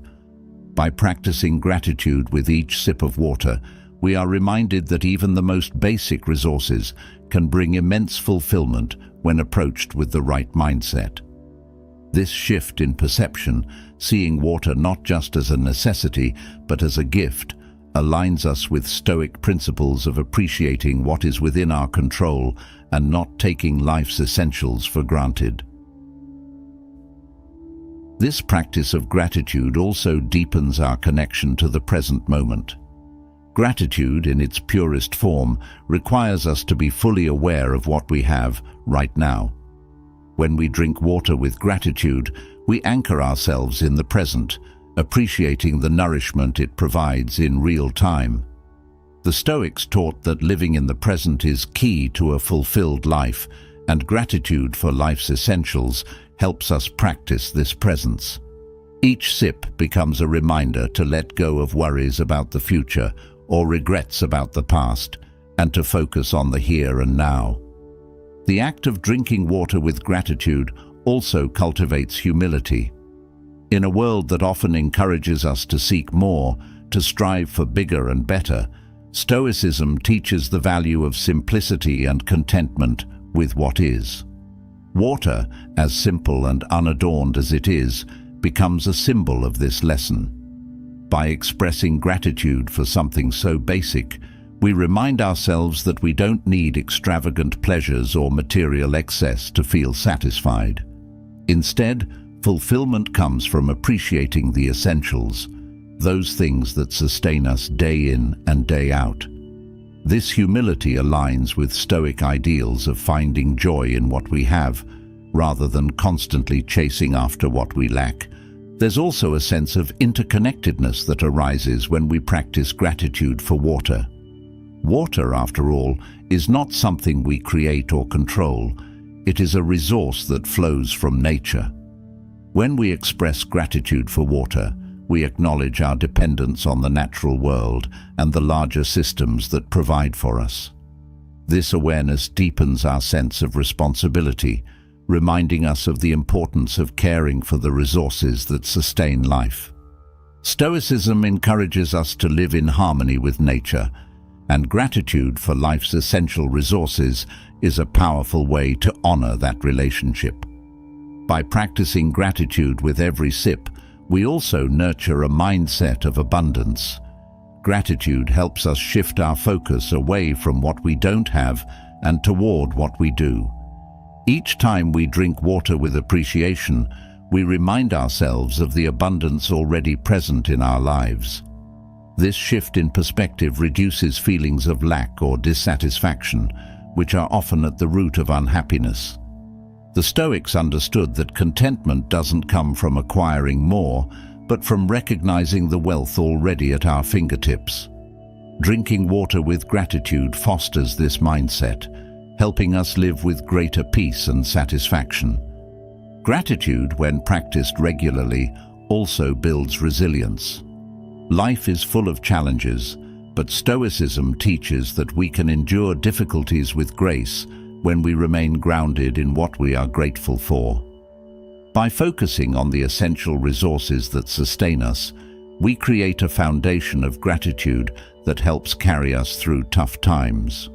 By practicing gratitude with each sip of water, we are reminded that even the most basic resources can bring immense fulfillment when approached with the right mindset. This shift in perception, seeing water not just as a necessity but as a gift, aligns us with Stoic principles of appreciating what is within our control and not taking life's essentials for granted. This practice of gratitude also deepens our connection to the present moment. Gratitude, in its purest form, requires us to be fully aware of what we have right now. When we drink water with gratitude, we anchor ourselves in the present, appreciating the nourishment it provides in real time. The Stoics taught that living in the present is key to a fulfilled life, and gratitude for life's essentials helps us practice this presence. Each sip becomes a reminder to let go of worries about the future or regrets about the past, and to focus on the here and now. The act of drinking water with gratitude also cultivates humility. In a world that often encourages us to seek more, to strive for bigger and better, Stoicism teaches the value of simplicity and contentment with what is. Water, as simple and unadorned as it is, becomes a symbol of this lesson. By expressing gratitude for something so basic, we remind ourselves that we don't need extravagant pleasures or material excess to feel satisfied. Instead, fulfillment comes from appreciating the essentials, those things that sustain us day in and day out. This humility aligns with Stoic ideals of finding joy in what we have, rather than constantly chasing after what we lack. There's also a sense of interconnectedness that arises when we practice gratitude for water. Water, after all, is not something we create or control. It is a resource that flows from nature. When we express gratitude for water, we acknowledge our dependence on the natural world and the larger systems that provide for us. This awareness deepens our sense of responsibility, reminding us of the importance of caring for the resources that sustain life. Stoicism encourages us to live in harmony with nature, and gratitude for life's essential resources is a powerful way to honor that relationship. By practicing gratitude with every sip, we also nurture a mindset of abundance. Gratitude helps us shift our focus away from what we don't have and toward what we do. Each time we drink water with appreciation, we remind ourselves of the abundance already present in our lives. This shift in perspective reduces feelings of lack or dissatisfaction, which are often at the root of unhappiness. The Stoics understood that contentment doesn't come from acquiring more, but from recognizing the wealth already at our fingertips. Drinking water with gratitude fosters this mindset, helping us live with greater peace and satisfaction. Gratitude, when practiced regularly, also builds resilience. Life is full of challenges, but Stoicism teaches that we can endure difficulties with grace when we remain grounded in what we are grateful for. By focusing on the essential resources that sustain us, we create a foundation of gratitude that helps carry us through tough times.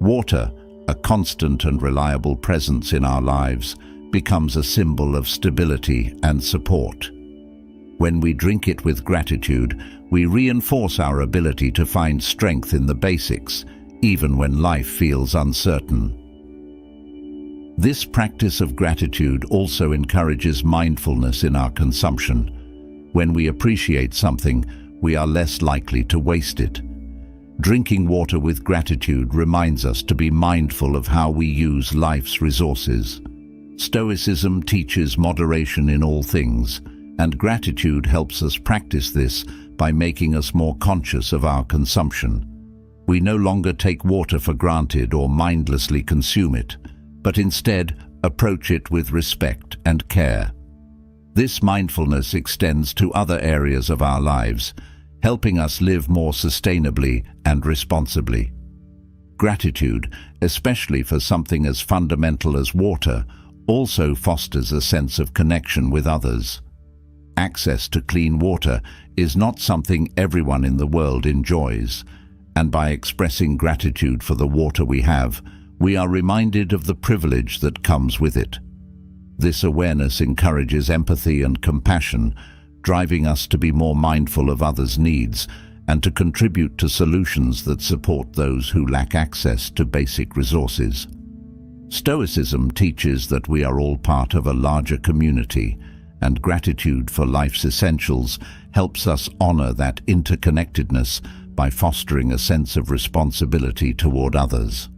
Water, a constant and reliable presence in our lives, becomes a symbol of stability and support. When we drink it with gratitude, we reinforce our ability to find strength in the basics, even when life feels uncertain. This practice of gratitude also encourages mindfulness in our consumption. When we appreciate something, we are less likely to waste it. Drinking water with gratitude reminds us to be mindful of how we use life's resources. Stoicism teaches moderation in all things, and gratitude helps us practice this by making us more conscious of our consumption. We no longer take water for granted or mindlessly consume it, but instead approach it with respect and care. This mindfulness extends to other areas of our lives, helping us live more sustainably and responsibly. Gratitude, especially for something as fundamental as water, also fosters a sense of connection with others. Access to clean water is not something everyone in the world enjoys, and by expressing gratitude for the water we have, we are reminded of the privilege that comes with it. This awareness encourages empathy and compassion, driving us to be more mindful of others' needs and to contribute to solutions that support those who lack access to basic resources. Stoicism teaches that we are all part of a larger community, and gratitude for life's essentials helps us honor that interconnectedness by fostering a sense of responsibility toward others.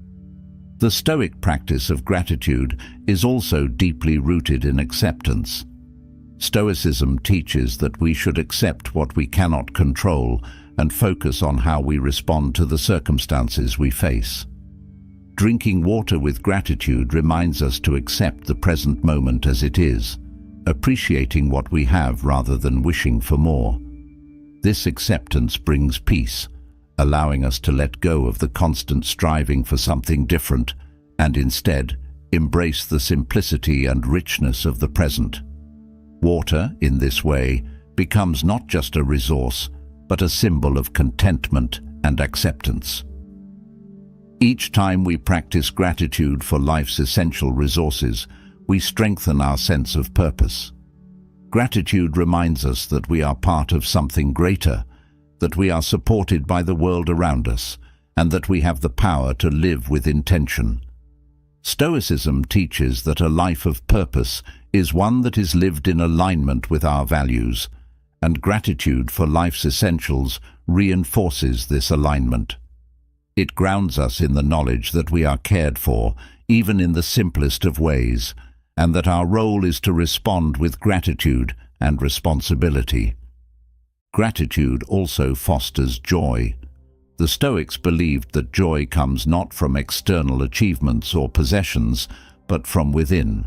The Stoic practice of gratitude is also deeply rooted in acceptance. Stoicism teaches that we should accept what we cannot control and focus on how we respond to the circumstances we face. Drinking water with gratitude reminds us to accept the present moment as it is, appreciating what we have rather than wishing for more. This acceptance brings peace, allowing us to let go of the constant striving for something different and instead embrace the simplicity and richness of the present. Water, in this way, becomes not just a resource, but a symbol of contentment and acceptance. Each time we practice gratitude for life's essential resources, we strengthen our sense of purpose. Gratitude reminds us that we are part of something greater, that we are supported by the world around us, and that we have the power to live with intention. Stoicism teaches that a life of purpose is one that is lived in alignment with our values, and gratitude for life's essentials reinforces this alignment. It grounds us in the knowledge that we are cared for, even in the simplest of ways, and that our role is to respond with gratitude and responsibility. Gratitude also fosters joy. The Stoics believed that joy comes not from external achievements or possessions, but from within.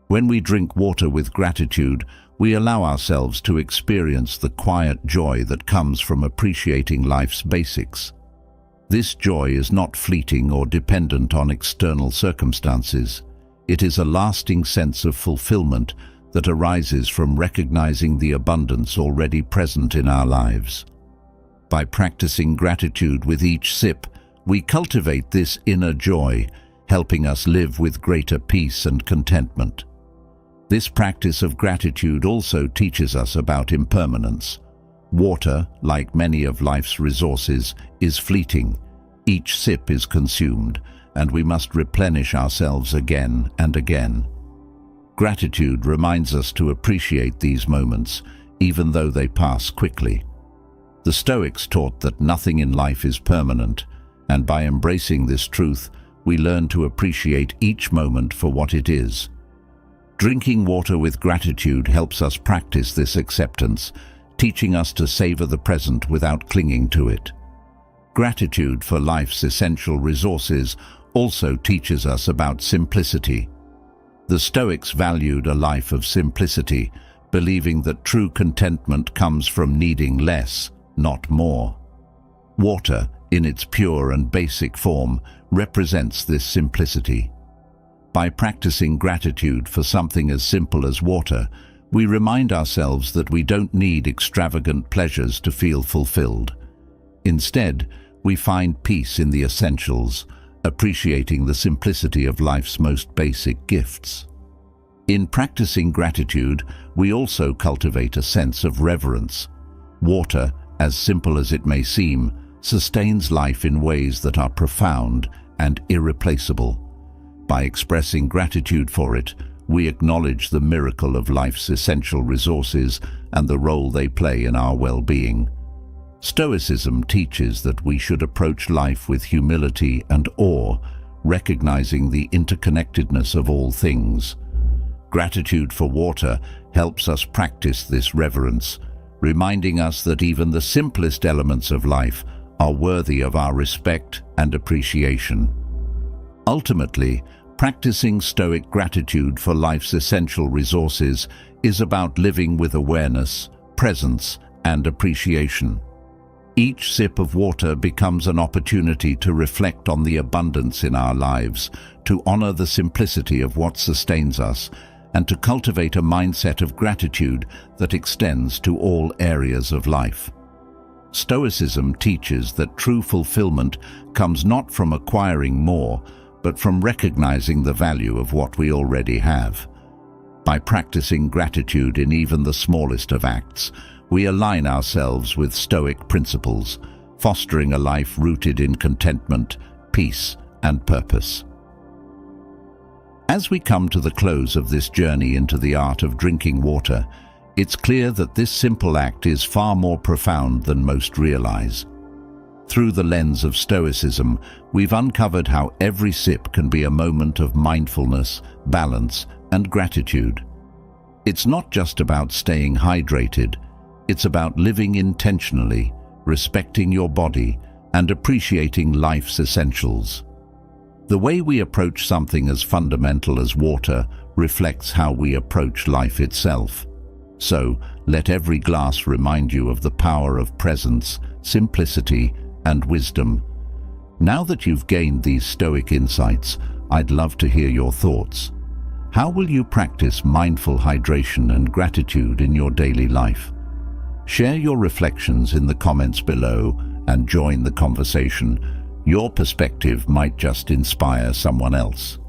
When we drink water with gratitude, we allow ourselves to experience the quiet joy that comes from appreciating life's basics. This joy is not fleeting or dependent on external circumstances. It is a lasting sense of fulfillment that arises from recognizing the abundance already present in our lives. By practicing gratitude with each sip, we cultivate this inner joy, helping us live with greater peace and contentment. This practice of gratitude also teaches us about impermanence. Water, like many of life's resources, is fleeting. Each sip is consumed, and we must replenish ourselves again and again. Gratitude reminds us to appreciate these moments, even though they pass quickly. The Stoics taught that nothing in life is permanent, and by embracing this truth, we learn to appreciate each moment for what it is. Drinking water with gratitude helps us practice this acceptance, teaching us to savor the present without clinging to it. Gratitude for life's essential resources also teaches us about simplicity. The Stoics valued a life of simplicity, believing that true contentment comes from needing less, not more. Water, in its pure and basic form, represents this simplicity. By practicing gratitude for something as simple as water, we remind ourselves that we don't need extravagant pleasures to feel fulfilled. Instead, we find peace in the essentials, appreciating the simplicity of life's most basic gifts. In practicing gratitude, we also cultivate a sense of reverence. Water, as simple as it may seem, sustains life in ways that are profound and irreplaceable. By expressing gratitude for it, we acknowledge the miracle of life's essential resources and the role they play in our well-being. Stoicism teaches that we should approach life with humility and awe, recognizing the interconnectedness of all things. Gratitude for water helps us practice this reverence, reminding us that even the simplest elements of life are worthy of our respect and appreciation. Ultimately, practicing Stoic gratitude for life's essential resources is about living with awareness, presence, and appreciation. Each sip of water becomes an opportunity to reflect on the abundance in our lives, to honor the simplicity of what sustains us, and to cultivate a mindset of gratitude that extends to all areas of life. Stoicism teaches that true fulfillment comes not from acquiring more, but from recognizing the value of what we already have. By practicing gratitude in even the smallest of acts, we align ourselves with Stoic principles, fostering a life rooted in contentment, peace, and purpose. As we come to the close of this journey into the art of drinking water, it's clear that this simple act is far more profound than most realize. Through the lens of Stoicism, we've uncovered how every sip can be a moment of mindfulness, balance, and gratitude. It's not just about staying hydrated, it's about living intentionally, respecting your body, and appreciating life's essentials. The way we approach something as fundamental as water reflects how we approach life itself. So, let every glass remind you of the power of presence, simplicity, and wisdom. Now that you've gained these Stoic insights, I'd love to hear your thoughts. How will you practice mindful hydration and gratitude in your daily life? Share your reflections in the comments below and join the conversation. Your perspective might just inspire someone else.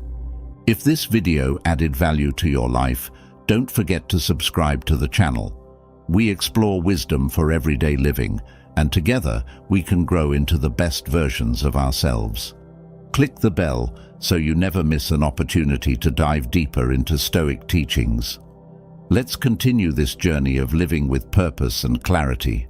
If this video added value to your life, Don't forget to subscribe to the channel. We explore wisdom for everyday living, and together we can grow into the best versions of ourselves. Click the bell so you never miss an opportunity to dive deeper into Stoic teachings. Let's continue this journey of living with purpose and clarity.